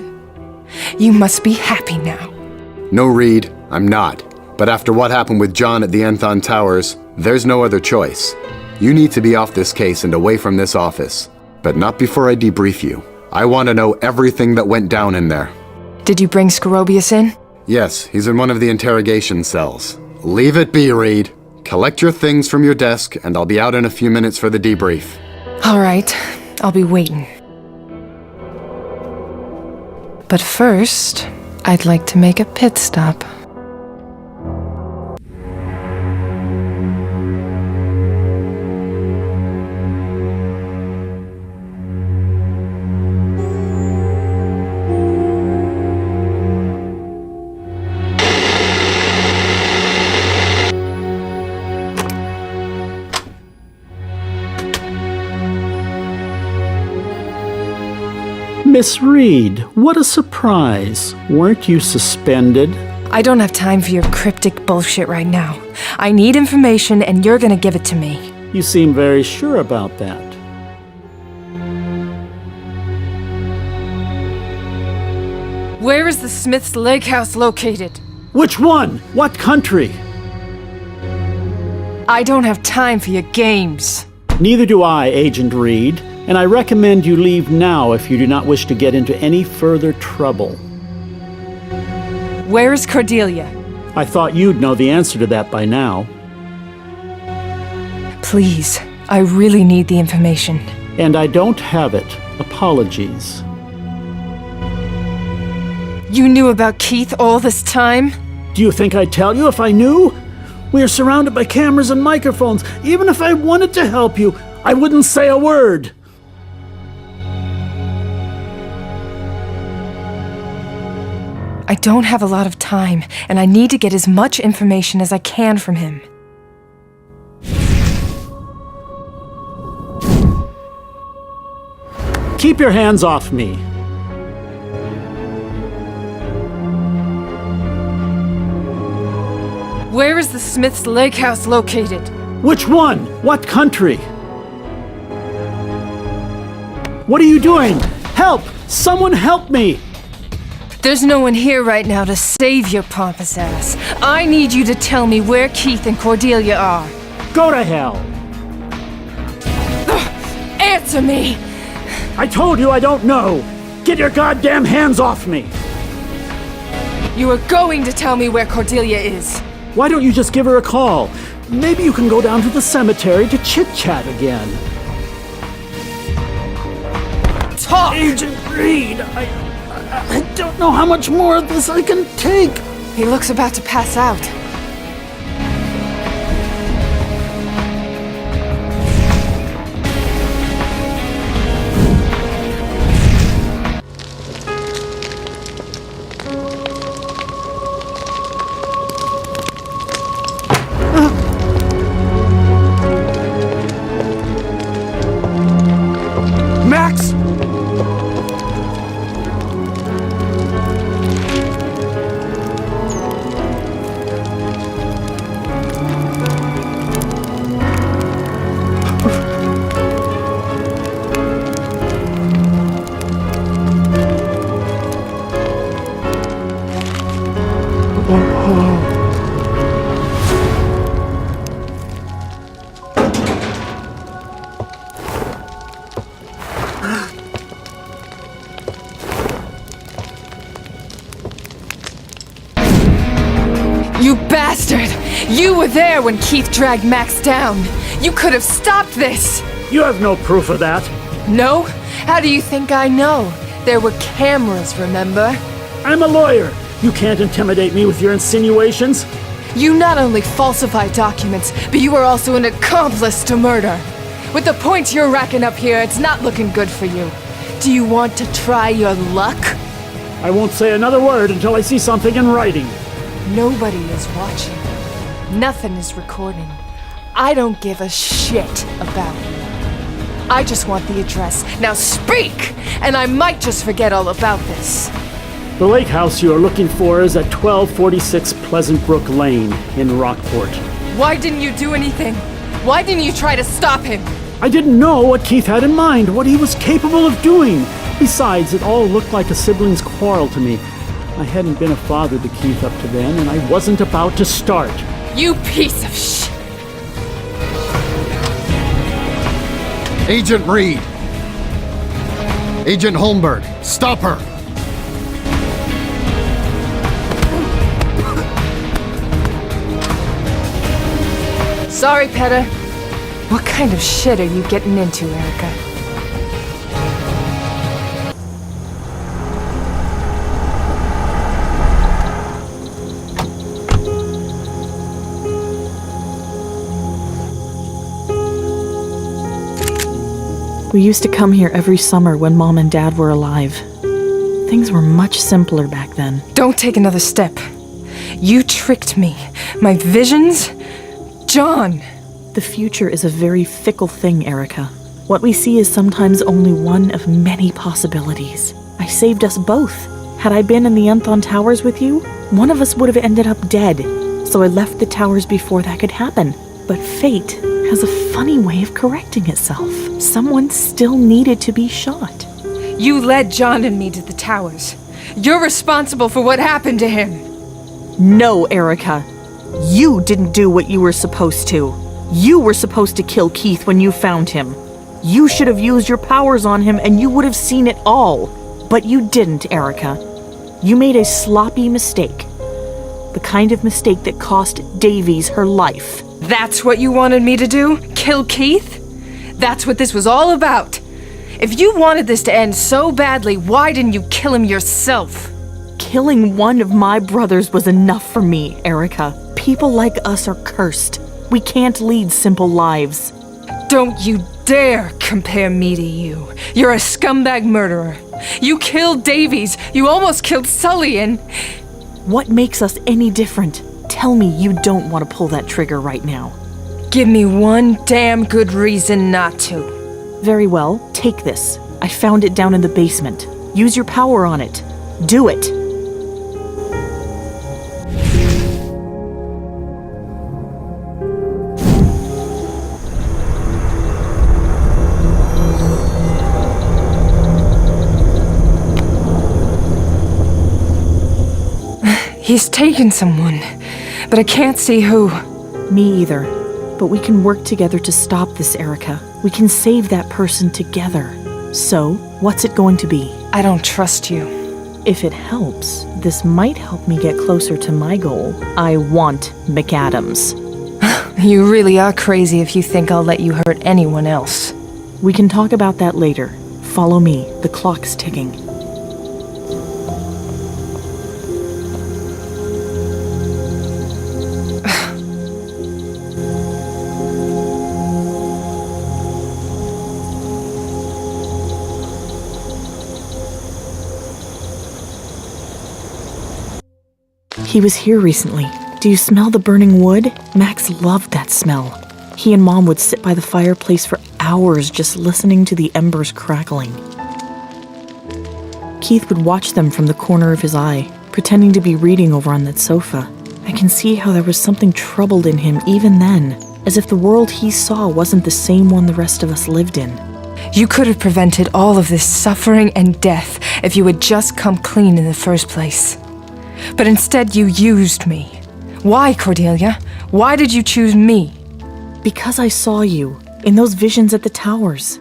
You must be happy now. No, Reed, I'm not. But after what happened with John at the Anthon Towers, there's no other choice. You need to be off this case and away from this office. But not before I debrief you. I want to know everything that went down in there. Did you bring Scorobius in? Yes, he's in one of the interrogation cells. Leave it be, Reed. Collect your things from your desk, and I'll be out in a few minutes for the debrief. All right, I'll be waiting. But first, I'd like to make a pit stop. Miss Reed, what a surprise. Weren't you suspended? I don't have time for your cryptic bullshit right now. I need information and you're gonna give it to me. You seem very sure about that. Where is the Smith's Lake House located? Which one? What country? I don't have time for your games. Neither do I, Agent Reed. And I recommend you leave now if you do not wish to get into any further trouble. Where is Cordelia? I thought you'd know the answer to that by now. Please, I really need the information. And I don't have it. Apologies. You knew about Keith all this time? Do you think I'd tell you if I knew? We are surrounded by cameras and microphones. Even if I wanted to help you, I wouldn't say a word. I don't have a lot of time, and I need to get as much information as I can from him. Keep your hands off me. Where is the Smith's Lake House located? Which one? What country? What are you doing? Help! Someone help me! There's no one here right now to save your pompous ass. I need you to tell me where Keith and Cordelia are. Go to hell! Answer me! I told you I don't know! Get your goddamn hands off me! You are going to tell me where Cordelia is. Why don't you just give her a call? Maybe you can go down to the cemetery to chit-chat again. Talk! Agent Reed, I don't know how much more of this I can take. He looks about to pass out. Max! You bastard! You were there when Keith dragged Max down. You could have stopped this! You have no proof of that. No? How do you think I know? There were cameras, remember? I'm a lawyer. You can't intimidate me with your insinuations. You not only falsify documents, but you are also an accomplice to murder. With the points you're racking up here, it's not looking good for you. Do you want to try your luck? I won't say another word until I see something in writing. Nobody is watching. Nothing is recording. I don't give a shit about you. I just want the address. Now speak! And I might just forget all about this. The lake house you are looking for is at 1246 Pleasant Brook Lane in Rockport. Why didn't you do anything? Why didn't you try to stop him? I didn't know what Keith had in mind, what he was capable of doing. Besides, it all looked like a sibling's quarrel to me. I hadn't been a father to Keith up to then, and I wasn't about to start. You piece of shit! Agent Reid! Agent Holmberg, stop her! Sorry, Petter. What kind of shit are you getting into, Erica? We used to come here every summer when Mom and Dad were alive. Things were much simpler back then. Don't take another step. You tricked me. My visions? John! The future is a very fickle thing, Erica. What we see is sometimes only one of many possibilities. I saved us both. Had I been in the Unthon Towers with you, one of us would have ended up dead. So I left the towers before that could happen. But fate has a funny way of correcting itself. Someone still needed to be shot. You led John and me to the towers. You're responsible for what happened to him. No, Erica. You didn't do what you were supposed to. You were supposed to kill Keith when you found him. You should have used your powers on him and you would have seen it all. But you didn't, Erica. You made a sloppy mistake. The kind of mistake that cost Davies her life. That's what you wanted me to do? Kill Keith? That's what this was all about. If you wanted this to end so badly, why didn't you kill him yourself? Killing one of my brothers was enough for me, Erica. People like us are cursed. We can't lead simple lives. Don't you dare compare me to you. You're a scumbag murderer. You killed Davies. You almost killed Sully and... What makes us any different? Tell me you don't want to pull that trigger right now. Give me one damn good reason not to. Very well, take this. I found it down in the basement. Use your power on it. Do it. He's taken someone, but I can't see who. Me either. But we can work together to stop this, Erica. We can save that person together. So, what's it going to be? I don't trust you. If it helps, this might help me get closer to my goal. I want McAdams. You really are crazy if you think I'll let you hurt anyone else. We can talk about that later. Follow me. The clock's ticking. He was here recently. Do you smell the burning wood? Max loved that smell. He and Mom would sit by the fireplace for hours just listening to the embers crackling. Keith would watch them from the corner of his eye, pretending to be reading over on that sofa. I can see how there was something troubled in him even then, as if the world he saw wasn't the same one the rest of us lived in. You could have prevented all of this suffering and death if you had just come clean in the first place. But instead you used me. Why, Cordelia? Why did you choose me? Because I saw you in those visions at the towers.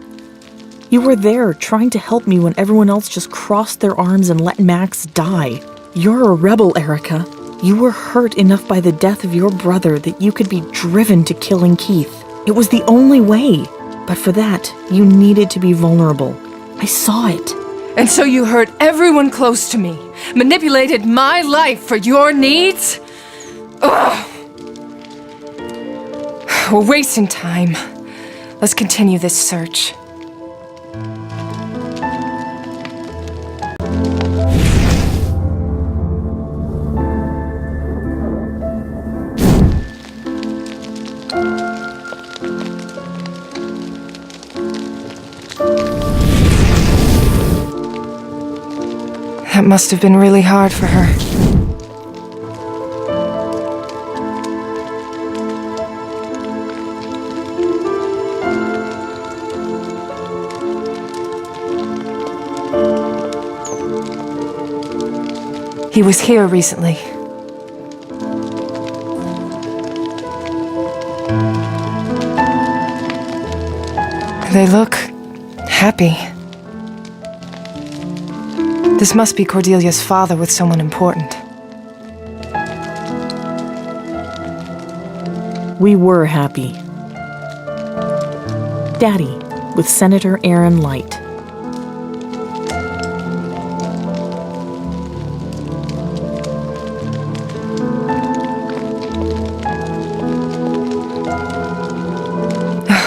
You were there trying to help me when everyone else just crossed their arms and let Max die. You're a rebel, Erica. You were hurt enough by the death of your brother that you could be driven to killing Keith. It was the only way. But for that, you needed to be vulnerable. I saw it. And so you hurt everyone close to me, manipulated my life for your needs? Ugh. We're wasting time. Let's continue this search. That must have been really hard for her. He was here recently. They look happy. This must be Cordelia's father with someone important. We were happy. Daddy, with Senator Aaron Light.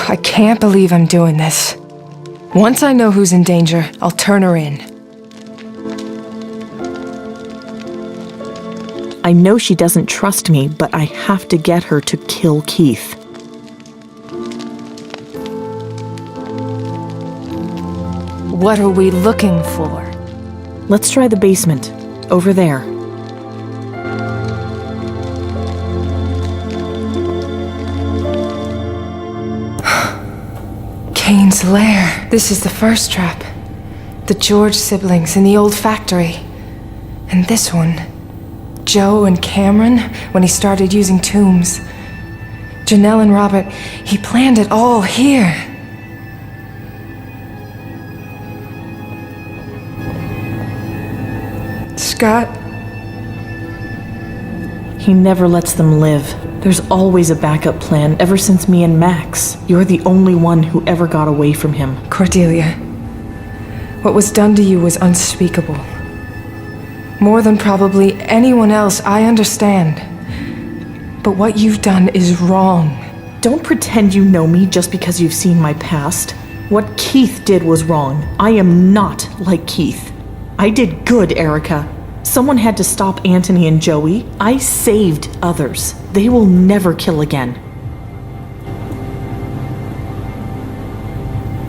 I can't believe I'm doing this. Once I know who's in danger, I'll turn her in. I know she doesn't trust me, but I have to get her to kill Keith. What are we looking for? Let's try the basement. Over there. Cain's lair. This is the first trap. The George siblings in the old factory. And this one. Joe and Cameron, when he started using tombs. Janelle and Robert, he planned it all here. Scott? He never lets them live. There's always a backup plan ever since me and Max. You're the only one who ever got away from him. Cordelia, what was done to you was unspeakable. More than probably anyone else, I understand. But what you've done is wrong. Don't pretend you know me just because you've seen my past. What Keith did was wrong. I am not like Keith. I did good, Erica. Someone had to stop Anthony and Joey. I saved others. They will never kill again.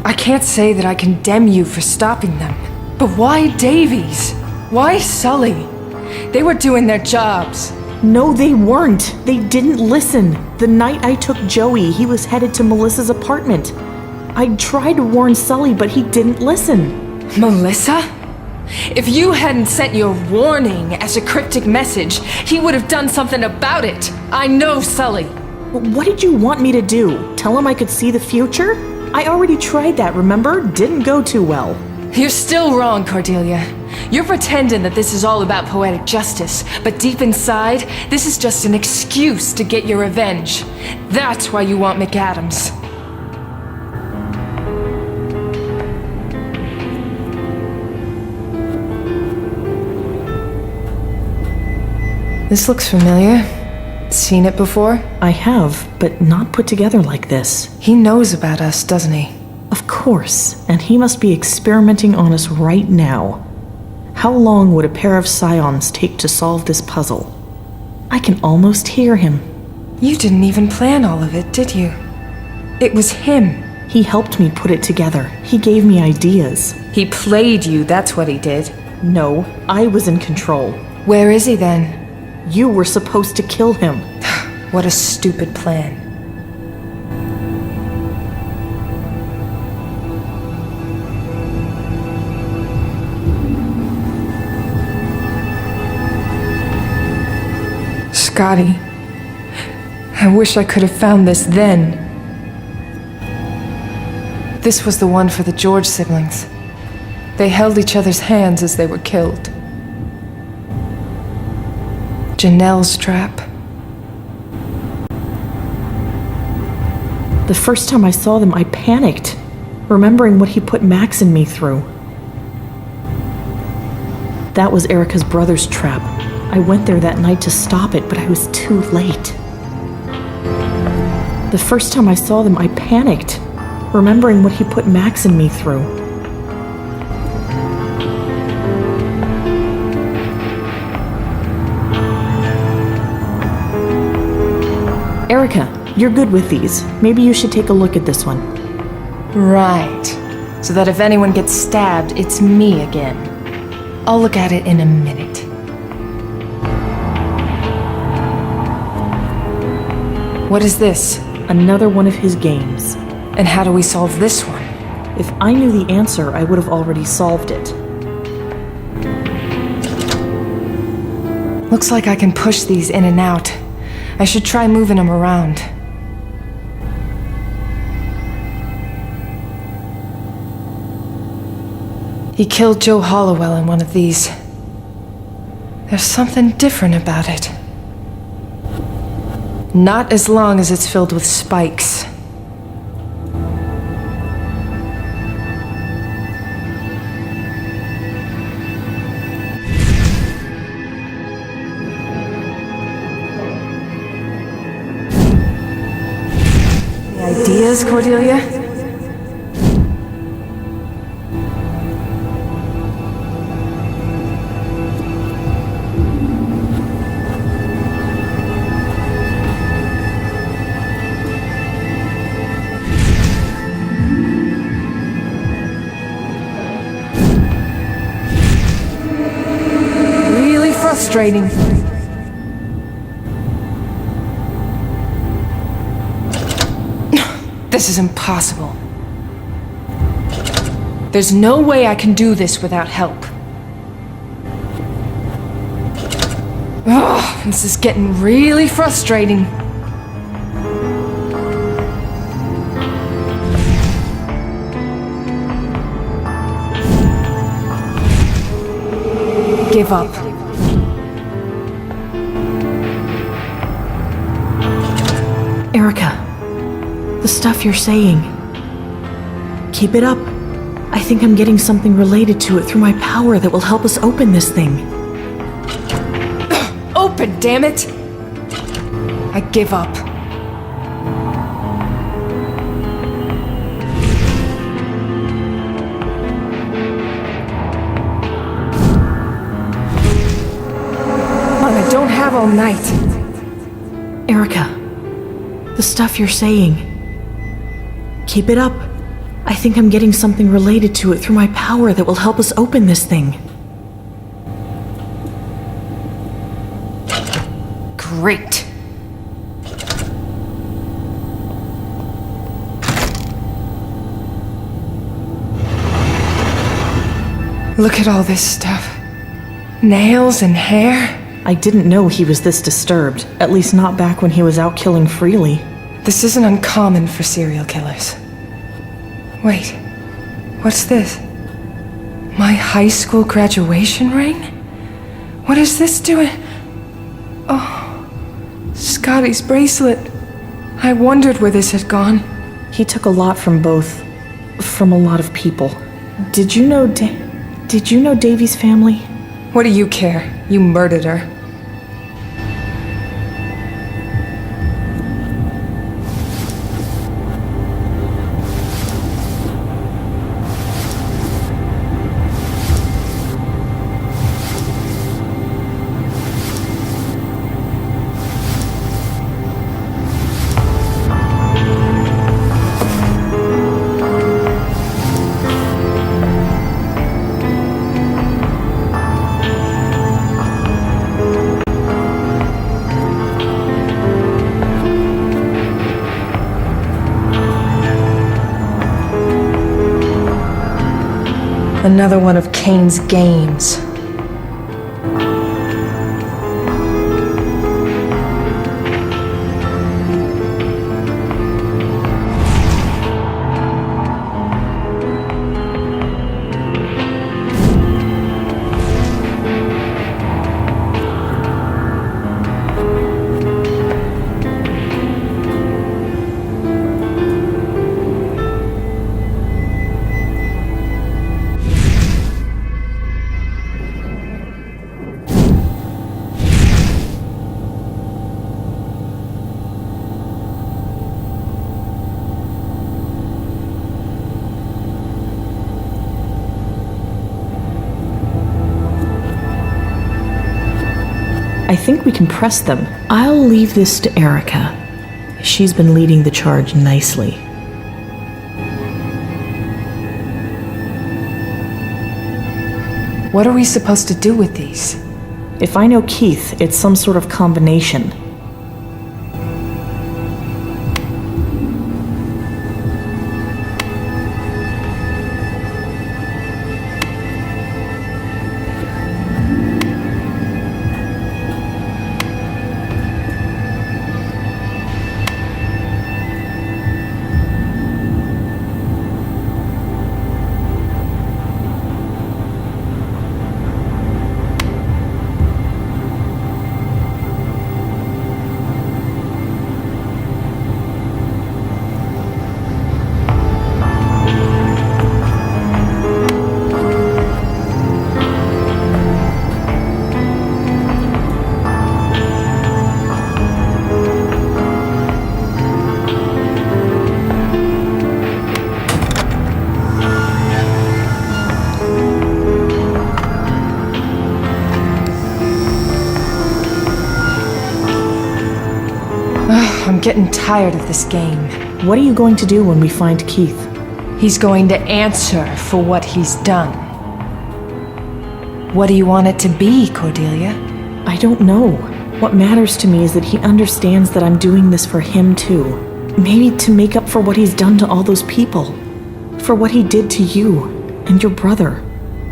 I can't say that I condemn you for stopping them. But why Davies? Why Sully? They were doing their jobs. No, they weren't. They didn't listen. The night I took Joey, he was headed to Melissa's apartment. I tried to warn Sully, but he didn't listen. Melissa? If you hadn't sent your warning as a cryptic message, he would have done something about it. I know Sully. What did you want me to do? Tell him I could see the future? I already tried that, remember? Didn't go too well. You're still wrong, Cordelia. You're pretending that this is all about poetic justice, but deep inside, this is just an excuse to get your revenge. That's why you want McAdams. This looks familiar. Seen it before? I have, but not put together like this. He knows about us, doesn't he? Of course, and he must be experimenting on us right now. How long would a pair of scions take to solve this puzzle? I can almost hear him. You didn't even plan all of it, did you? It was him. He helped me put it together. He gave me ideas. He played you, that's what he did. No, I was in control. Where is he then? You were supposed to kill him. What a stupid plan. Scotty, I wish I could have found this then. This was the one for the George siblings. They held each other's hands as they were killed. Janelle's trap. The first time I saw them, I panicked, remembering what he put Max and me through. That was Erica's brother's trap. I went there that night to stop it, but I was too late. The first time I saw them, I panicked, remembering what he put Max and me through. Erica, you're good with these. Maybe you should take a look at this one. Right. So that if anyone gets stabbed, it's me again. I'll look at it in a minute. What is this? Another one of his games. And how do we solve this one? If I knew the answer, I would have already solved it. Looks like I can push these in and out. I should try moving them around. He killed Joe Hollowell in one of these. There's something different about it. Not as long as it's filled with spikes. Any ideas, Cordelia? Frustrating. This is impossible. There's no way I can do this without help. Ugh, this is getting really frustrating. Give up. Erica, the stuff you're saying. Keep it up. I think I'm getting something related to it through my power that will help us open this thing. Open, damn it! I give up. Come on, I don't have all night. Erica, the stuff you're saying. Keep it up. I think I'm getting something related to it through my power that will help us open this thing. Great. Look at all this stuff. Nails and hair. I didn't know he was this disturbed, at least not back when he was out killing freely. This isn't uncommon for serial killers. Wait, what's this? My high school graduation ring? What is this doing? Oh, Scotty's bracelet. I wondered where this had gone. He took a lot from both. From a lot of people. Did you know Davy's family? What do you care? You murdered her. Another one of Cain's games. I think we can press them. I'll leave this to Erika. She's been leading the charge nicely. What are we supposed to do with these? If I know Keith, it's some sort of combination. I'm getting tired of this game. What are you going to do when we find Keith? He's going to answer for what he's done. What do you want it to be, Cordelia? I don't know. What matters to me is that he understands that I'm doing this for him too. Maybe to make up for what he's done to all those people. For what he did to you and your brother.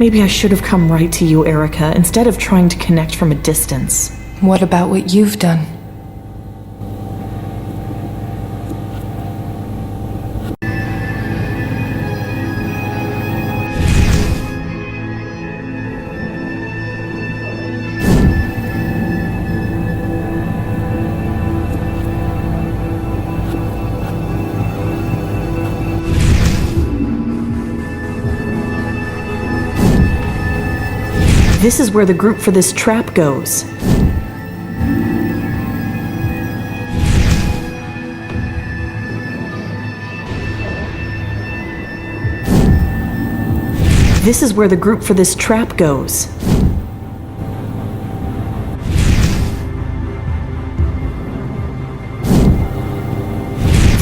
Maybe I should have come right to you, Erika, instead of trying to connect from a distance. What about what you've done? This is where the group for this trap goes. This is where the group for this trap goes.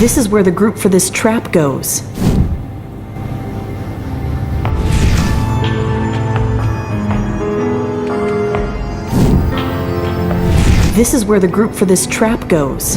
This is where the group for this trap goes. This is where the group for this trap goes.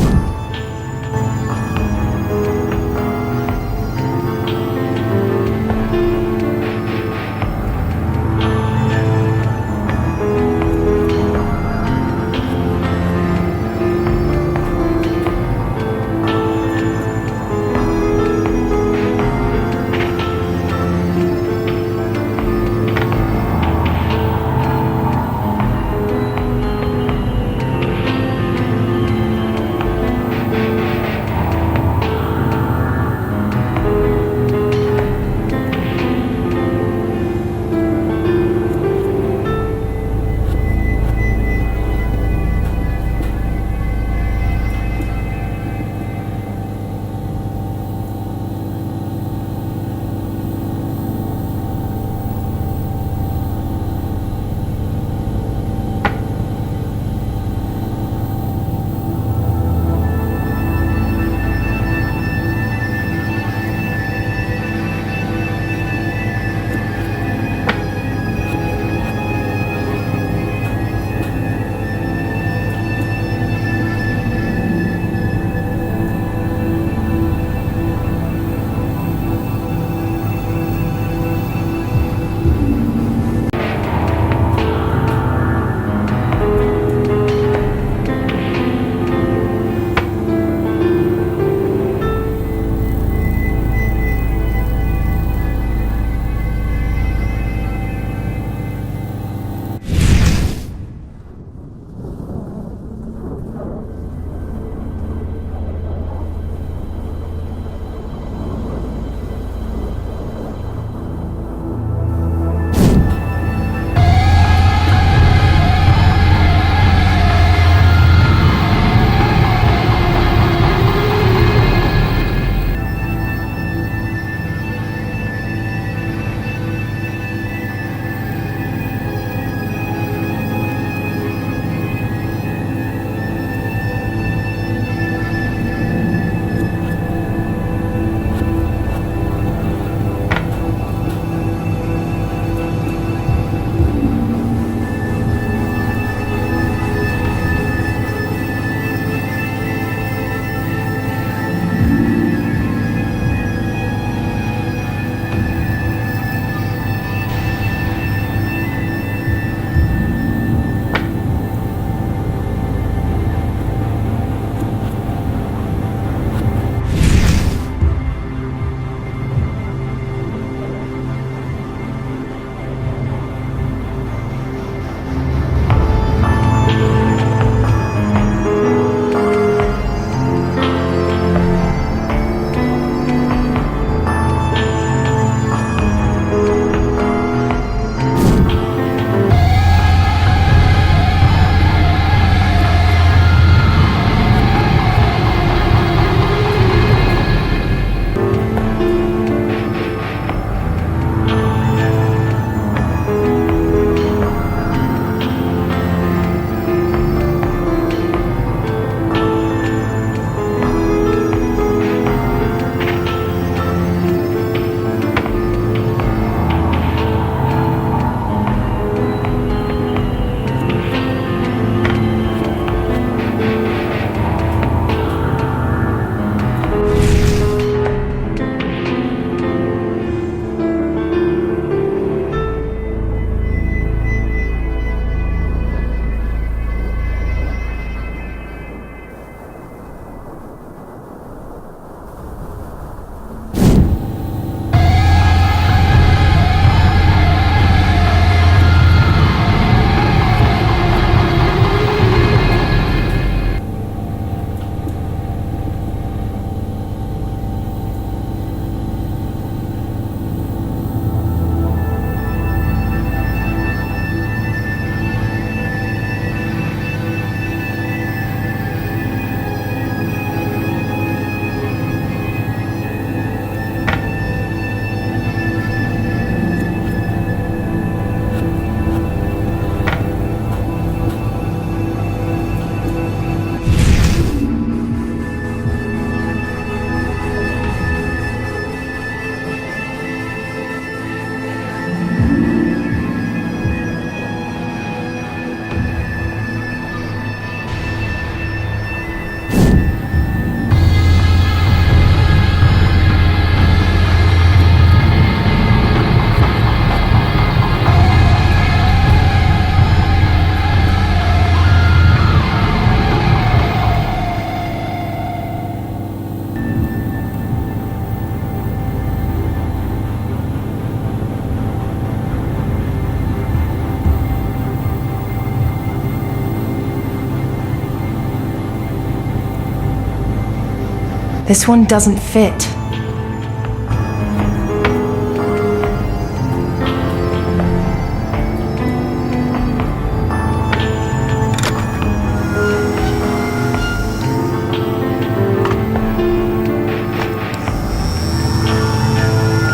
This one doesn't fit.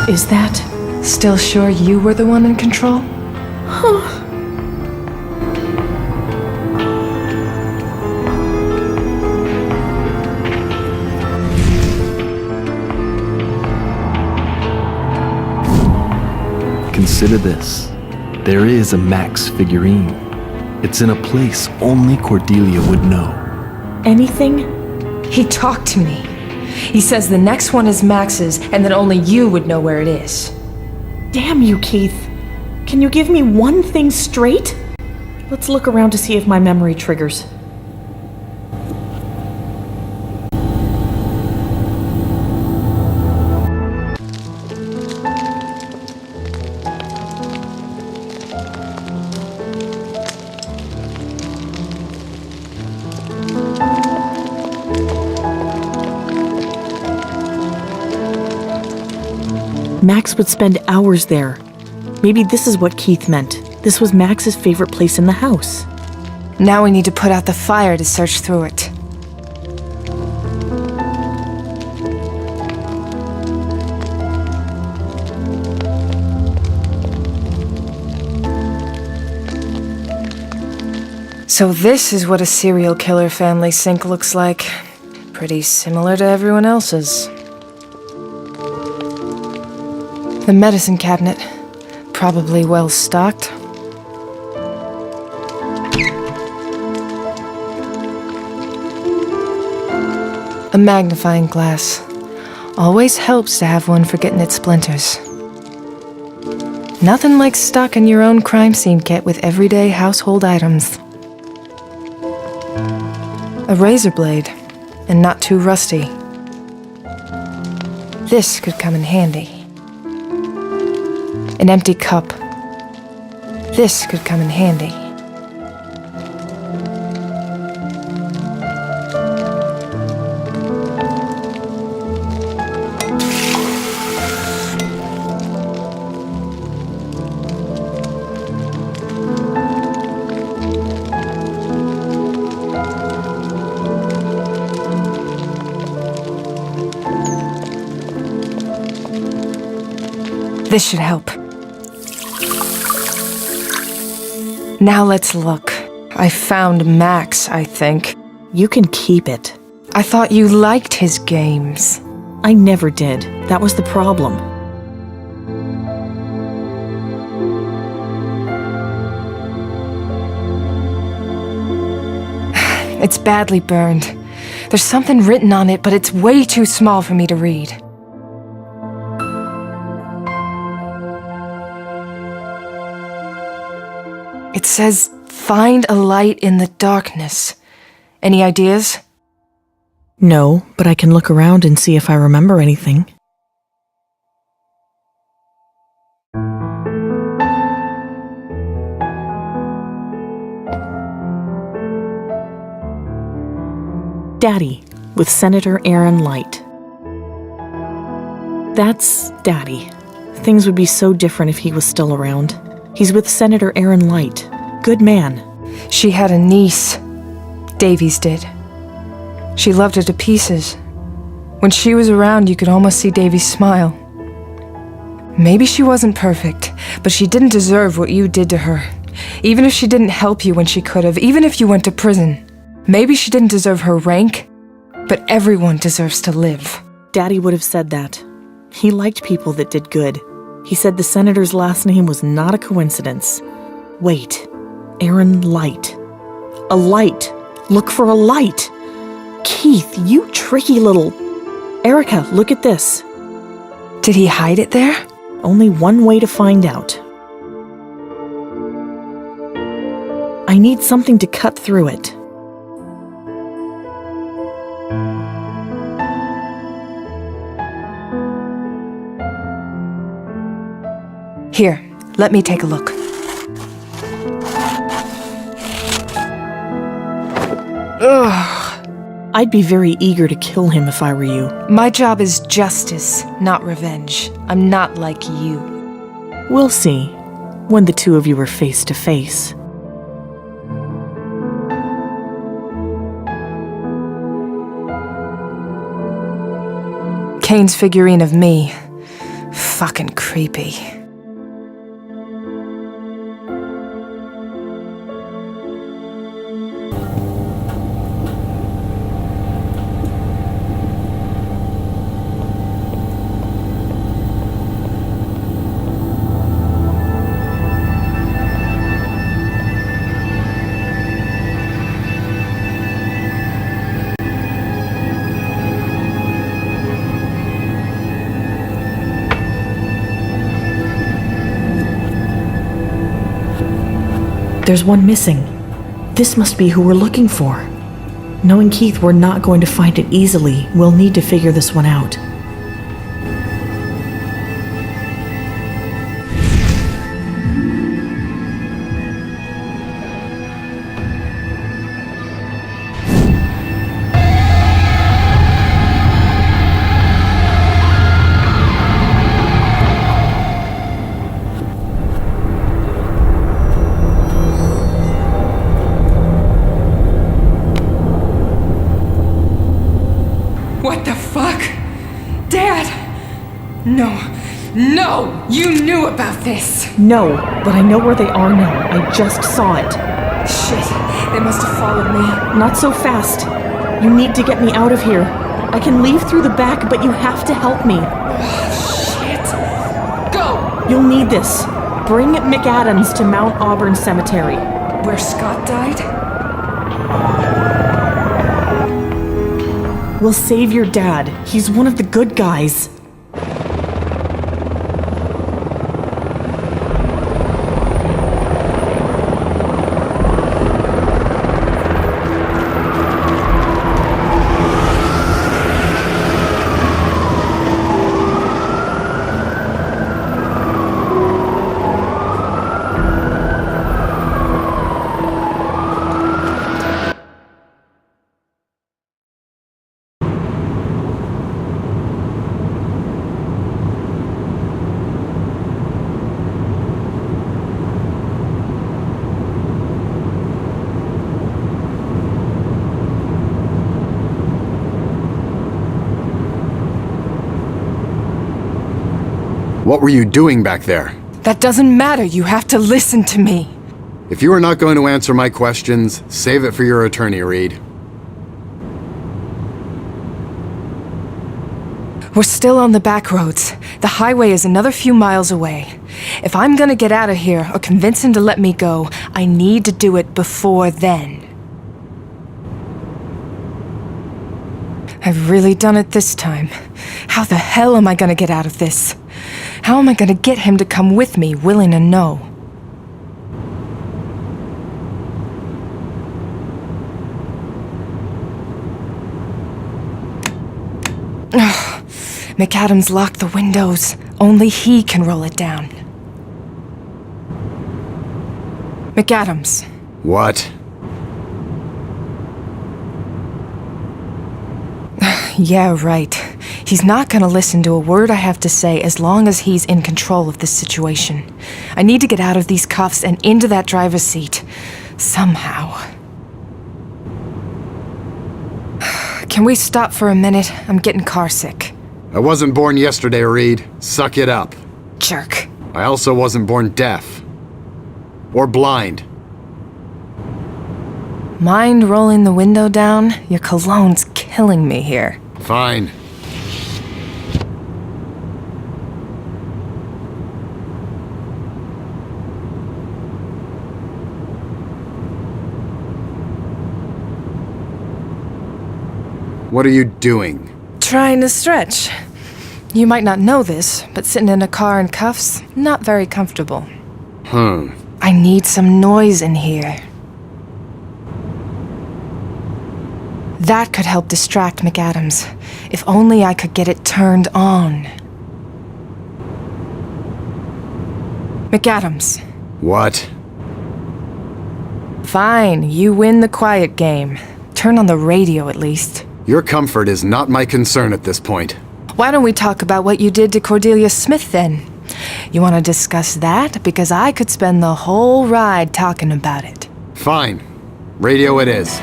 Is that? Still sure you were the one in control? Huh. Consider this. There is a Max figurine. It's in a place only Cordelia would know. Anything? He talked to me. He says the next one is Max's, and that only you would know where it is. Damn you, Keith. Can you give me one thing straight? Let's look around to see if my memory triggers. Max would spend hours there. Maybe this is what Keith meant. This was Max's favorite place in the house. Now we need to put out the fire to search through it. So this is what a serial killer family sink looks like. Pretty similar to everyone else's. The medicine cabinet, probably well stocked. A magnifying glass. Always helps to have one for getting its splinters. Nothing like stocking your own crime scene kit with everyday household items. A razor blade, and not too rusty. This could come in handy. An empty cup. This could come in handy. This should help. Now let's look. I found Max, I think. You can keep it. I thought you liked his games. I never did. That was the problem. It's badly burned. There's something written on it, but it's way too small for me to read. It says, "Find a light in the darkness." Any ideas? No, but I can look around and see if I remember anything. Daddy, with Senator Aaron Light. That's Daddy. Things would be so different if he was still around. He's with Senator Aaron Light. Good man. She had a niece. Davies did. She loved her to pieces. When she was around, you could almost see Davies smile. Maybe she wasn't perfect, but she didn't deserve what you did to her. Even if she didn't help you when she could have, even if you went to prison. Maybe she didn't deserve her rank, but everyone deserves to live. Daddy would have said that. He liked people that did good. He said the senator's last name was not a coincidence. Wait, Aaron Light. A light. Look for a light. Keith, you tricky little... Erica, look at this. Did he hide it there? Only one way to find out. I need something to cut through it. Here, let me take a look. Ugh. I'd be very eager to kill him if I were you. My job is justice, not revenge. I'm not like you. We'll see, when the two of you are face to face. Cain's figurine of me. Fucking creepy. There's one missing. This must be who we're looking for. Knowing Keith, we're not going to find it easily. We'll need to figure this one out. What the fuck? Dad! No. No! You knew about this! No, but I know where they are now. I just saw it. Shit. They must have followed me. Not so fast. You need to get me out of here. I can leave through the back, but you have to help me. Shit. Go! You'll need this. Bring McAdams to Mount Auburn Cemetery. Where Scott died? We'll save your dad. He's one of the good guys. What were you doing back there? That doesn't matter. You have to listen to me. If you are not going to answer my questions, save it for your attorney, Reed. We're still on the back roads. The highway is another few miles away. If I'm gonna get out of here or convince him to let me go, I need to do it before then. I've really done it this time. How the hell am I gonna get out of this? How am I gonna get him to come with me, willing to know? Ugh. McAdams locked the windows. Only he can roll it down. McAdams. What? Yeah, right. He's not gonna listen to a word I have to say as long as he's in control of this situation. I need to get out of these cuffs and into that driver's seat. Somehow. Can we stop for a minute? I'm getting carsick. I wasn't born yesterday, Reed. Suck it up. Jerk. I also wasn't born deaf. Or blind. Mind rolling the window down? Your cologne's killing me here. Fine. What are you doing? Trying to stretch. You might not know this, but sitting in a car in cuffs, not very comfortable. I need some noise in here. That could help distract McAdams. If only I could get it turned on. McAdams. What? Fine, you win the quiet game. Turn on the radio at least. Your comfort is not my concern at this point. Why don't we talk about what you did to Cordelia Smith then? You want to discuss that? Because I could spend the whole ride talking about it. Fine. Radio it is.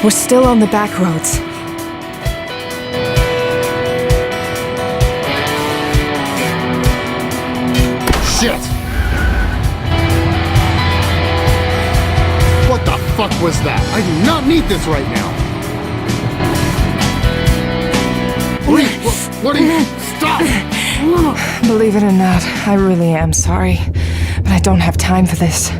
We're still on the back roads. Shit! What the fuck was that? I do not need this right now! What are you... Stop! Believe it or not, I really am sorry. But I don't have time for this.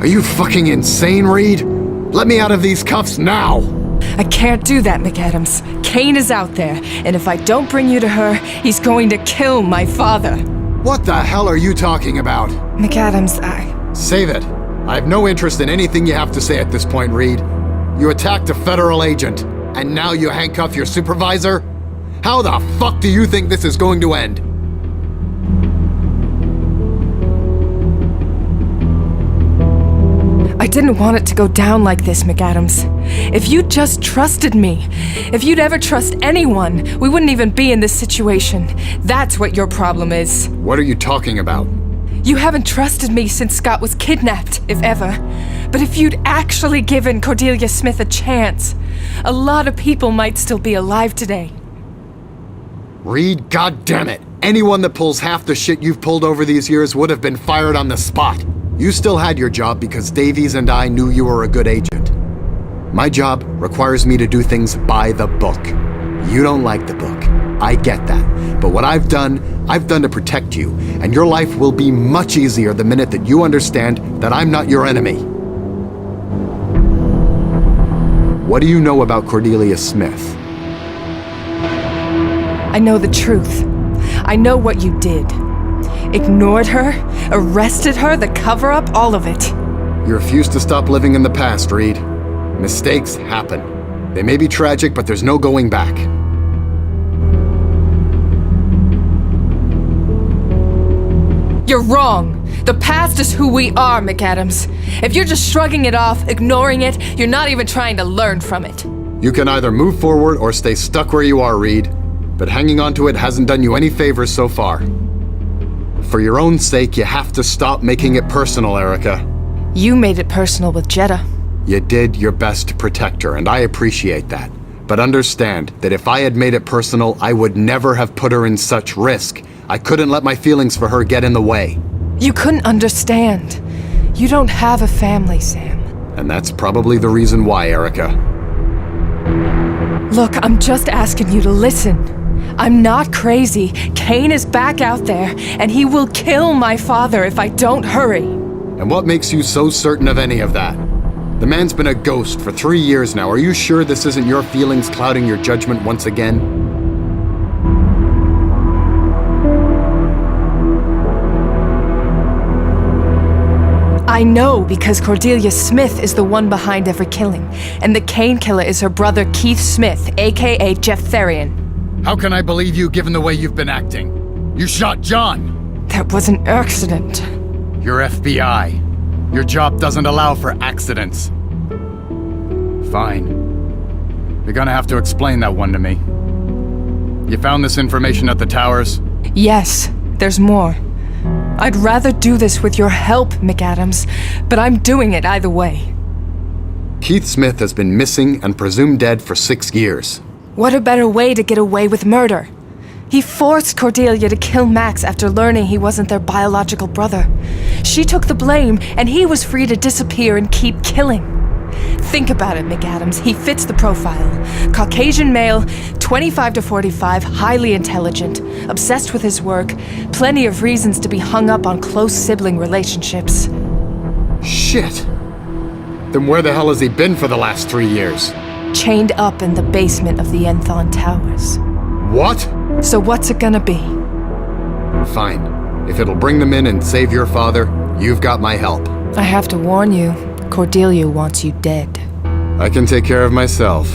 Are you fucking insane, Reed? Let me out of these cuffs now! I can't do that, McAdams. Cain is out there, and if I don't bring you to her, he's going to kill my father. What the hell are you talking about? McAdams, Save it. I have no interest in anything you have to say at this point, Reed. You attacked a federal agent, and now you handcuff your supervisor? How the fuck do you think this is going to end? I didn't want it to go down like this, McAdams. If you just trusted me, if you'd ever trust anyone, we wouldn't even be in this situation. That's what your problem is. What are you talking about? You haven't trusted me since Scott was kidnapped, if ever. But if you'd actually given Cordelia Smith a chance, a lot of people might still be alive today. Reed, goddammit! Anyone that pulls half the shit you've pulled over these years would have been fired on the spot. You still had your job because Davies and I knew you were a good agent. My job requires me to do things by the book. You don't like the book. I get that. But what I've done to protect you, and your life will be much easier the minute that you understand that I'm not your enemy. What do you know about Cordelia Smith? I know the truth. I know what you did. Ignored her, arrested her, the cover-up, all of it. You refuse to stop living in the past, Reed. Mistakes happen. They may be tragic, but there's no going back. You're wrong. The past is who we are, McAdams. If you're just shrugging it off, ignoring it, you're not even trying to learn from it. You can either move forward or stay stuck where you are, Reed. But hanging on to it hasn't done you any favors so far. For your own sake, you have to stop making it personal, Erica. You made it personal with Jetta. You did your best to protect her, and I appreciate that. But understand that if I had made it personal, I would never have put her in such risk. I couldn't let my feelings for her get in the way. You couldn't understand. You don't have a family, Sam. And that's probably the reason why, Erica. Look, I'm just asking you to listen. I'm not crazy. Cain is back out there, and he will kill my father if I don't hurry. And what makes you so certain of any of that? The man's been a ghost for 3 years now. Are you sure this isn't your feelings clouding your judgment once again? I know because Cordelia Smith is the one behind every killing, and the Cain killer is her brother Keith Smith, aka Jeff Therian. How can I believe you given the way you've been acting? You shot John! That was an accident. You're FBI. Your job doesn't allow for accidents. Fine. You're gonna have to explain that one to me. You found this information at the towers? Yes, there's more. I'd rather do this with your help, McAdams, but I'm doing it either way. Keith Smith has been missing and presumed dead for 6 years. What a better way to get away with murder. He forced Cordelia to kill Max after learning he wasn't their biological brother. She took the blame, and he was free to disappear and keep killing. Think about it, McAdams. He fits the profile. Caucasian male, 25 to 45, highly intelligent, obsessed with his work, plenty of reasons to be hung up on close sibling relationships. Shit! Then where the hell has he been for the last 3 years? Chained up in the basement of the Enthon Towers. What? So what's it gonna be? Fine. If it'll bring them in and save your father, you've got my help. I have to warn you, Cordelia wants you dead. I can take care of myself.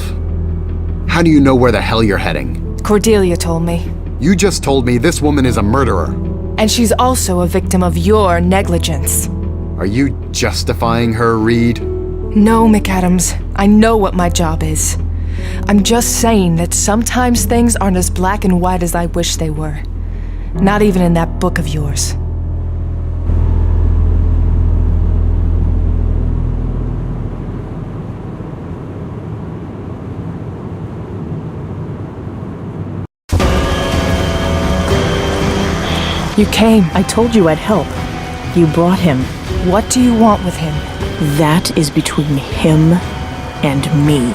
How do you know where the hell you're heading? Cordelia told me. You just told me this woman is a murderer. And she's also a victim of your negligence. Are you justifying her, Reed? No, McAdams. I know what my job is. I'm just saying that sometimes things aren't as black and white as I wish they were. Not even in that book of yours. You came. I told you I'd help. You brought him. What do you want with him? That is between him and me.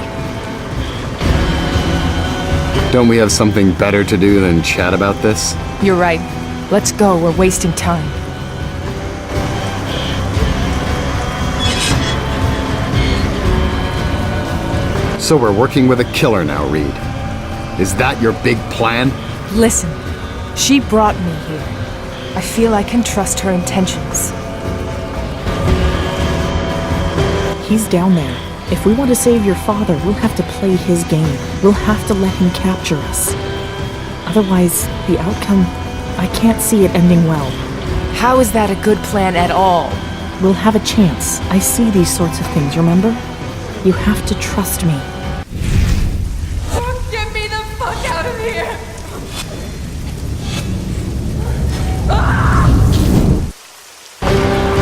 Don't we have something better to do than chat about this? You're right. Let's go. We're wasting time. So we're working with a killer now, Reed. Is that your big plan? Listen, she brought me here. I feel I can trust her intentions. He's down there. If we want to save your father, we'll have to play his game. We'll have to let him capture us. Otherwise, the outcome, I can't see it ending well. How is that a good plan at all? We'll have a chance. I see these sorts of things, remember? You have to trust me. Get me the fuck out of here!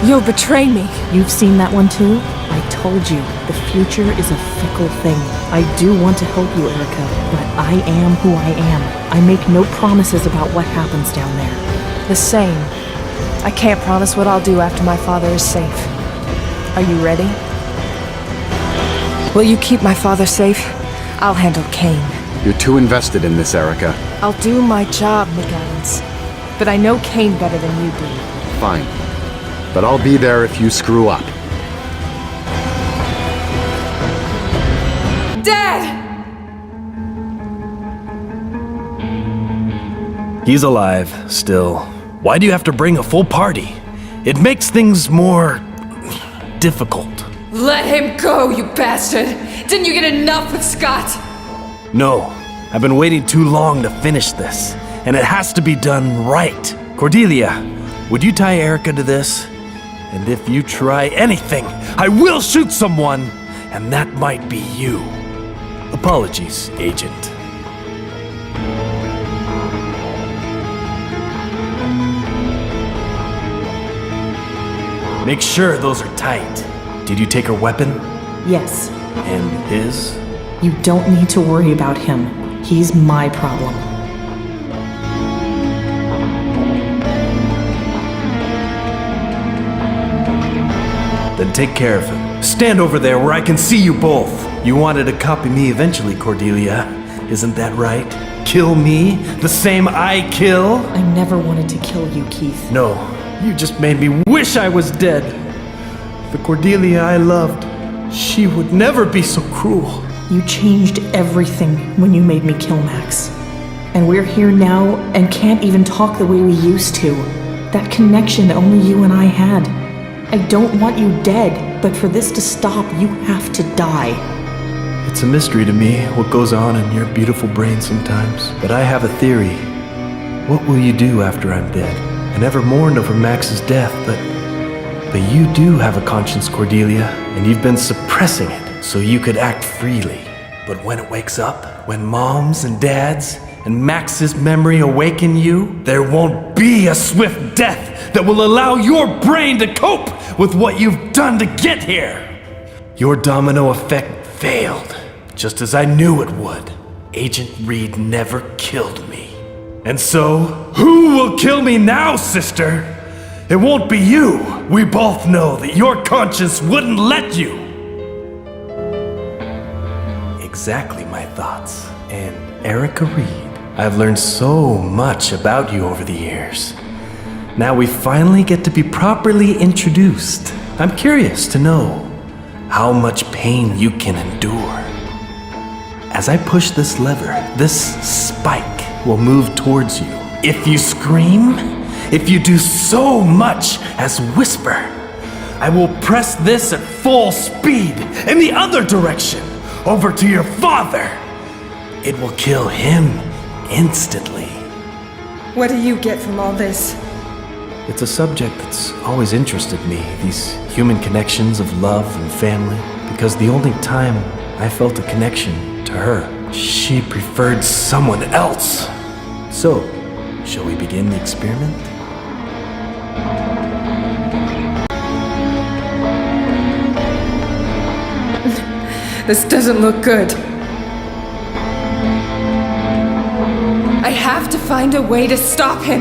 You'll betray me. You've seen that one too? I told you, the future is a fickle thing. I do want to help you, Erica, but I am who I am. I make no promises about what happens down there. The same. I can't promise what I'll do after my father is safe. Are you ready? Will you keep my father safe? I'll handle Cain. You're too invested in this, Erica. I'll do my job, McAdams. But I know Cain better than you do. Fine. But I'll be there if you screw up. Dad! He's alive, still. Why do you have to bring a full party? It makes things more difficult. Let him go, you bastard! Didn't you get enough with Scott? No, I've been waiting too long to finish this, and it has to be done right. Cordelia, would you tie Erica to this? And if you try anything, I will shoot someone, and that might be you. Apologies, Agent. Make sure those are tight. Did you take her weapon? Yes. And his? You don't need to worry about him. He's my problem. Then take care of him. Stand over there where I can see you both. You wanted to copy me eventually, Cordelia. Isn't that right? Kill me? The same I kill? I never wanted to kill you, Keith. No, you just made me wish I was dead. The Cordelia I loved, she would never be so cruel. You changed everything when you made me kill Max. And we're here now and can't even talk the way we used to. That connection only you and I had. I don't want you dead, but for this to stop, you have to die. It's a mystery to me what goes on in your beautiful brain sometimes. But I have a theory. What will you do after I'm dead? I never mourned over Max's death, but you do have a conscience, Cordelia, and you've been suppressing it so you could act freely. But when it wakes up, when moms and dads and Max's memory awaken you, there won't be a swift death that will allow your brain to cope with what you've done to get here. Your domino effect failed, just as I knew it would. Agent Reed never killed me. And so, who will kill me now, sister? It won't be you. We both know that your conscience wouldn't let you. Exactly my thoughts. And Erica Reed, I've learned so much about you over the years. Now we finally get to be properly introduced. I'm curious to know how much pain you can endure. As I push this lever, this spike will move towards you. If you scream, if you do so much as whisper, I will press this at full speed in the other direction, over to your father. It will kill him instantly. What do you get from all this? It's a subject that's always interested me, these human connections of love and family, because the only time I felt a connection to her, she preferred someone else. So, shall we begin the experiment? This doesn't look good. I have to find a way to stop him.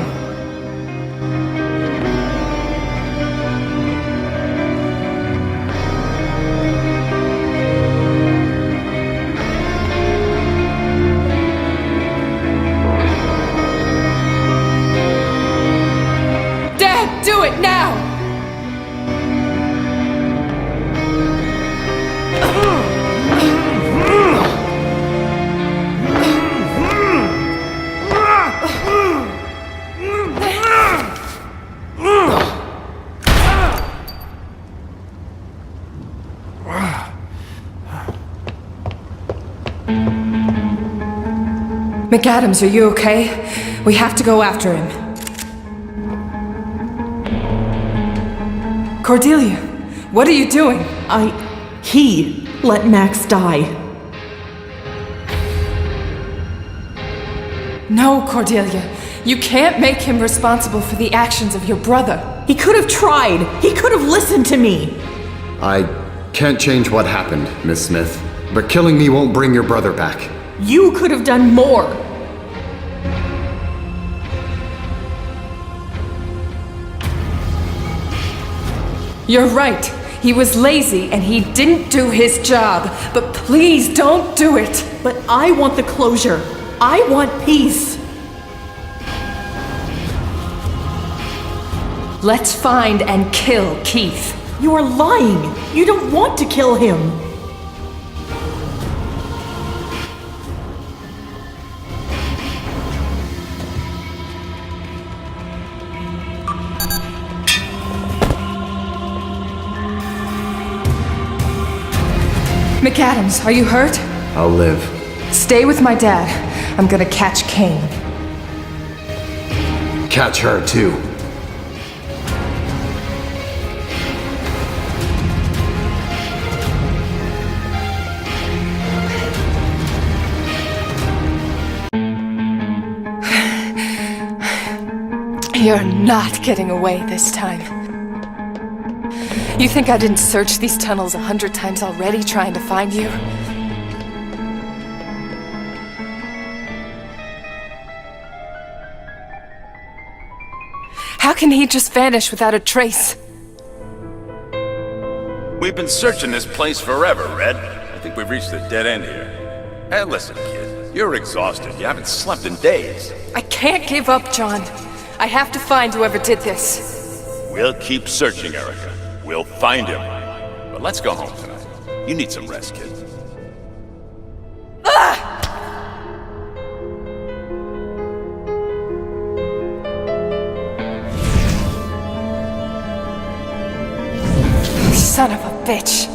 Dad, do it now! McAdams, are you okay? We have to go after him. Cordelia, what are you doing? He let Max die. No, Cordelia. You can't make him responsible for the actions of your brother. He could have tried. He could have listened to me. I can't change what happened, Miss Smith, but killing me won't bring your brother back. You could have done more. You're right. He was lazy and he didn't do his job. But please don't do it. But I want the closure. I want peace. Let's find and kill Keith. You are lying. You don't want to kill him. McAdams, are you hurt? I'll live. Stay with my dad. I'm gonna catch Cain. Catch her, too. You're not getting away this time. You think I didn't search these tunnels 100 times already trying to find you? How can he just vanish without a trace? We've been searching this place forever, Red. I think we've reached a dead end here. Hey, listen, kid. You're exhausted. You haven't slept in days. I can't give up, John. I have to find whoever did this. We'll keep searching, Erica. We'll find him. But let's go home tonight. You need some rest, kid. Son of a bitch.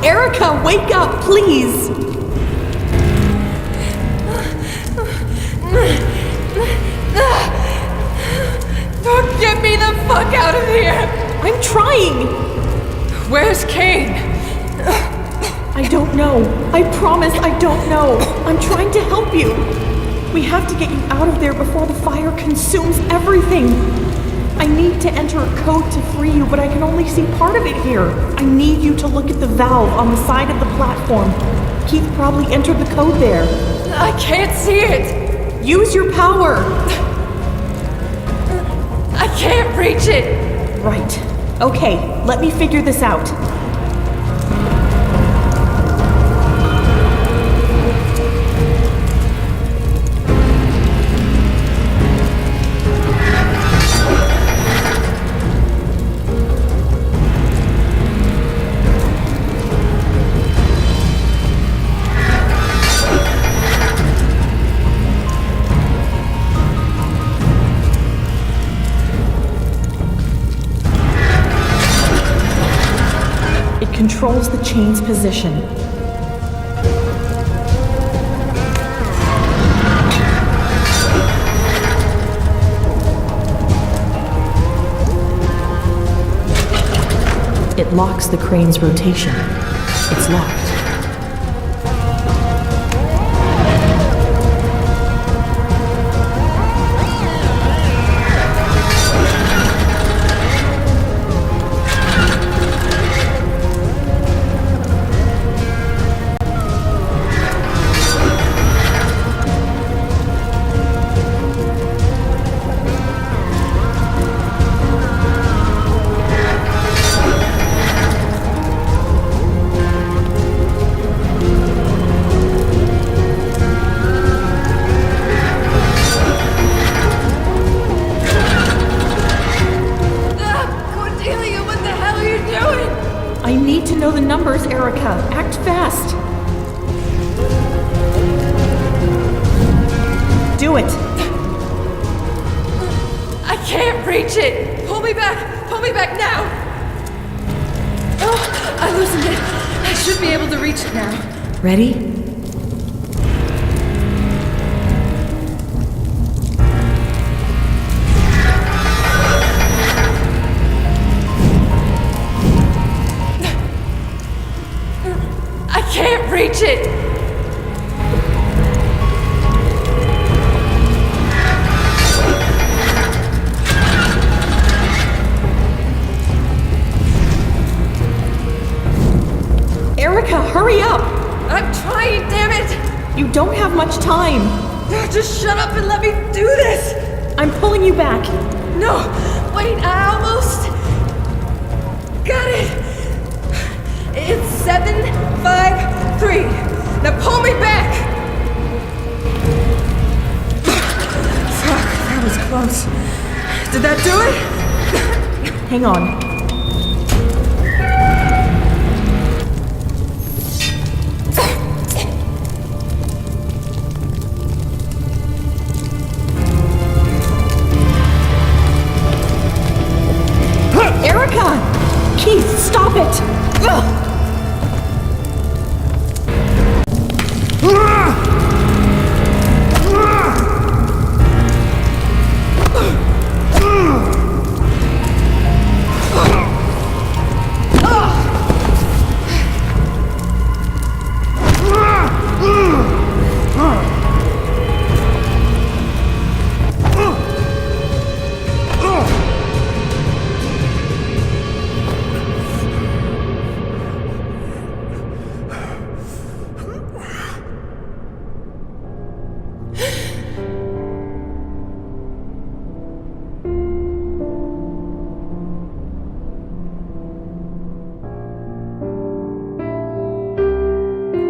Erica, wake up, please! Get me the fuck out of here! I'm trying! Where's Cain? I don't know. I promise I don't know. I'm trying to help you. We have to get you out of there before the fire consumes everything. I need to enter a code to free you, but I can only see part of it here. I need you to look at the valve on the side of the platform. Keith probably entered the code there. I can't see it. Use your power. I can't reach it. Right. Okay, let me figure this out. adjust the chain's position. It locks the crane's rotation. It's locked. Erica, act fast! Do it! I can't reach it! Pull me back! Pull me back now! Oh, I loosened it. I should be able to reach it now. Ready? I can't reach it! Erica, hurry up! I'm trying, damn it! You don't have much time. Just shut up and let me do this! I'm pulling you back. No, wait, I almost got it! It's 7, 5, 3. Now pull me back! Fuck, that was close. Did that do it? Hang on. Erica! Keith, stop it!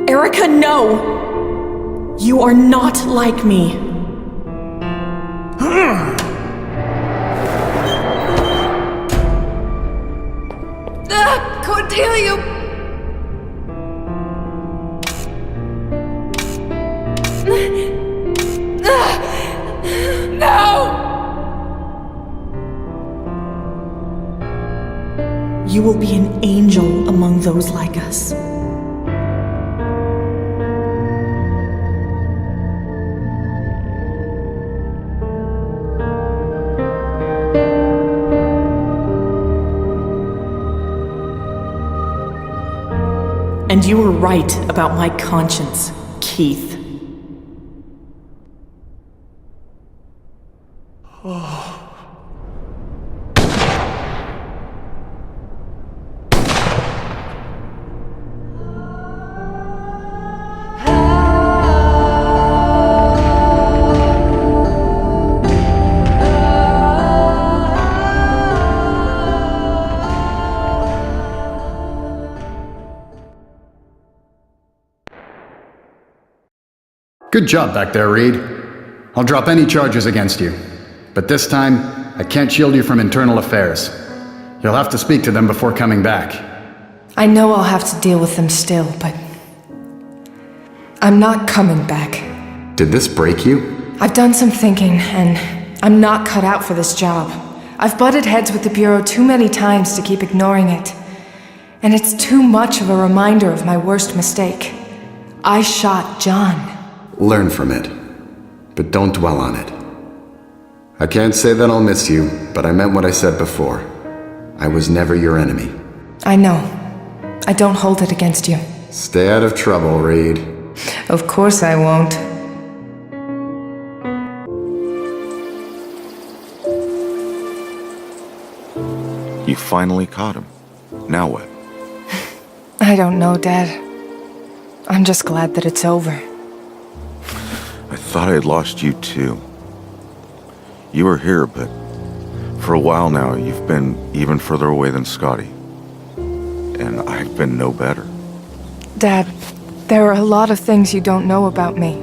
Erica, no! You are not like me. Cordelia! No! You will be an angel among those like us. And you were right about my conscience, Keith. Good job back there, Reed. I'll drop any charges against you. But this time, I can't shield you from internal affairs. You'll have to speak to them before coming back. I know I'll have to deal with them still, but I'm not coming back. Did this break you? I've done some thinking, and I'm not cut out for this job. I've butted heads with the Bureau too many times to keep ignoring it. And it's too much of a reminder of my worst mistake. I shot John. Learn from it, but don't dwell on it. I can't say that I'll miss you, but I meant what I said before. I was never your enemy. I know. I don't hold it against you. Stay out of trouble, Reed. Of course I won't. You finally caught him. Now what? I don't know, Dad. I'm just glad that it's over. I thought I had lost you too. You were here, but for a while now, you've been even further away than Scotty. And I've been no better. Dad, there are a lot of things you don't know about me.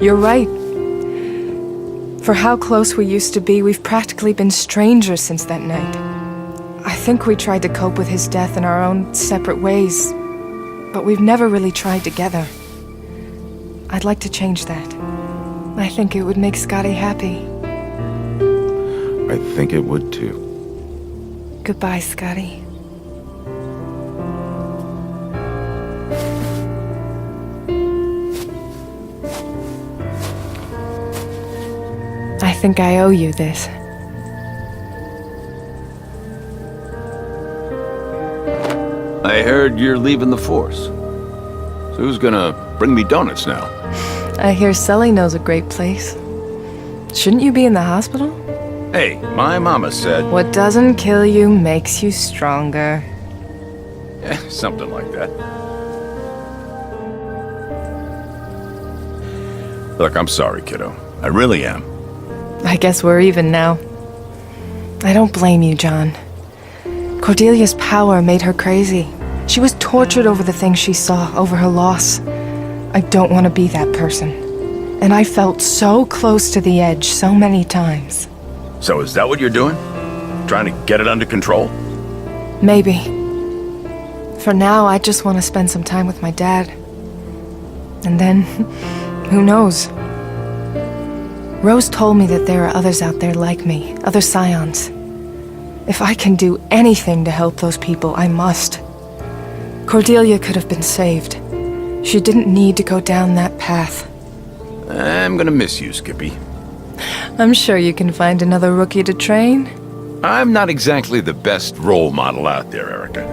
You're right. For how close we used to be, we've practically been strangers since that night. I think we tried to cope with his death in our own separate ways, but we've never really tried together. I'd like to change that. I think it would make Scotty happy. I think it would too. Goodbye, Scotty. I think I owe you this. I heard you're leaving the force. So who's gonna bring me donuts now? I hear Sully knows a great place. Shouldn't you be in the hospital? Hey, my mama said... What doesn't kill you makes you stronger. Something like that. Look, I'm sorry, kiddo. I really am. I guess we're even now. I don't blame you, John. Cordelia's power made her crazy. She was tortured over the things she saw, over her loss. I don't want to be that person. And I felt so close to the edge so many times. So is that what you're doing? Trying to get it under control? Maybe. For now, I just want to spend some time with my dad. And then, who knows? Rose told me that there are others out there like me, other scions. If I can do anything to help those people, I must. Cordelia could have been saved. She didn't need to go down that path. I'm gonna miss you, Skippy. I'm sure you can find another rookie to train. I'm not exactly the best role model out there, Erica.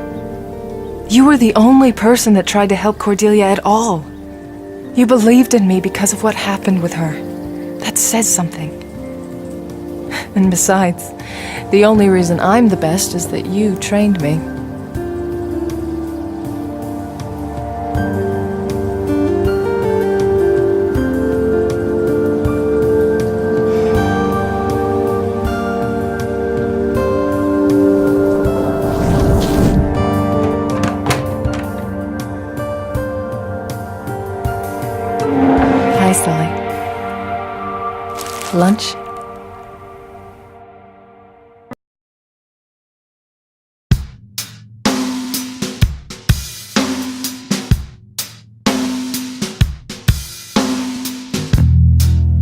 You were the only person that tried to help Cordelia at all. You believed in me because of what happened with her. That says something. And besides, the only reason I'm the best is that you trained me. Hi, Sully. Lunch?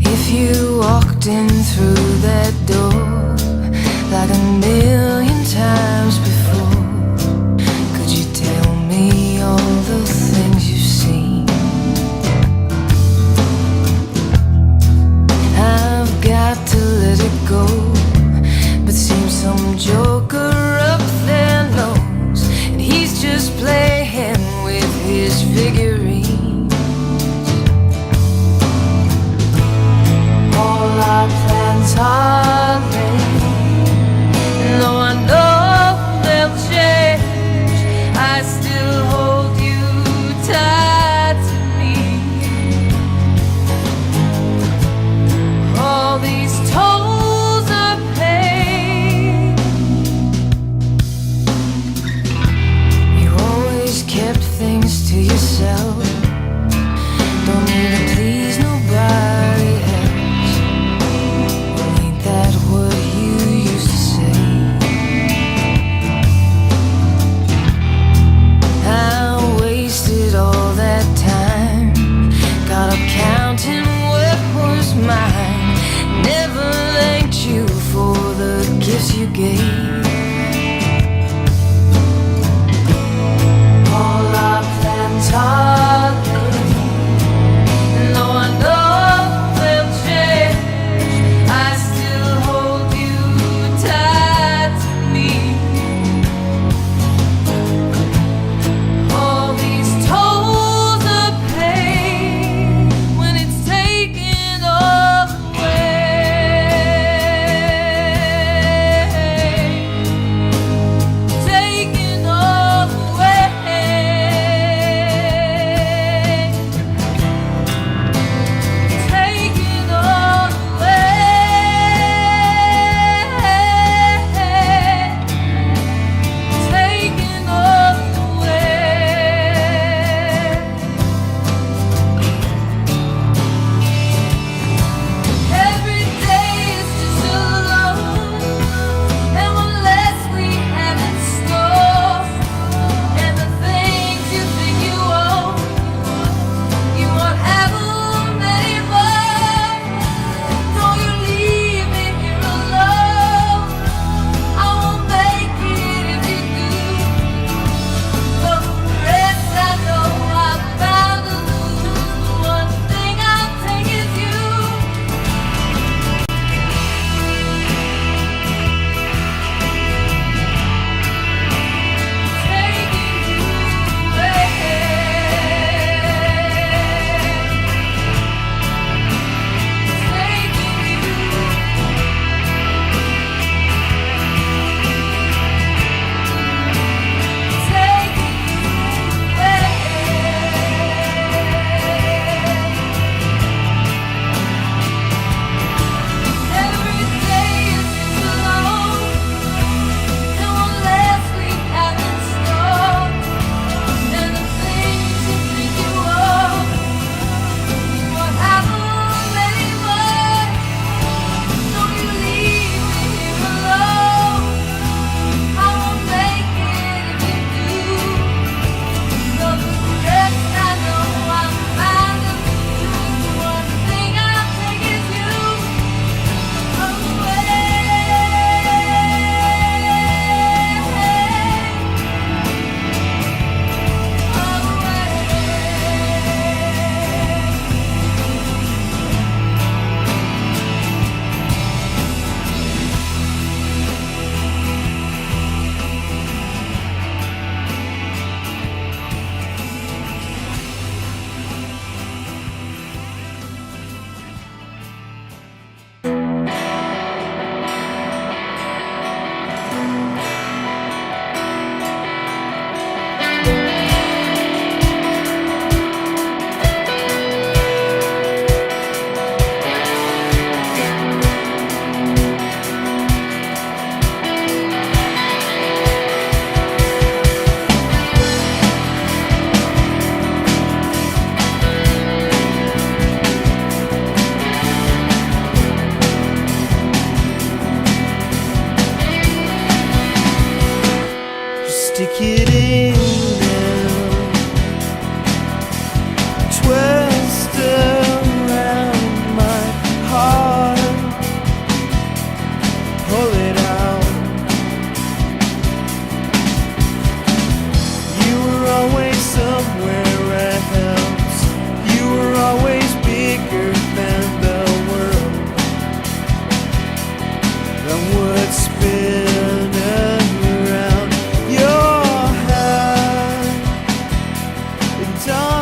If you walked in through that door like a million times before, could you tell me all the things you've seen? I've got to let it go, but seems some joker up there knows, and he's just playing with his figurines. All our plans are laid, no dark.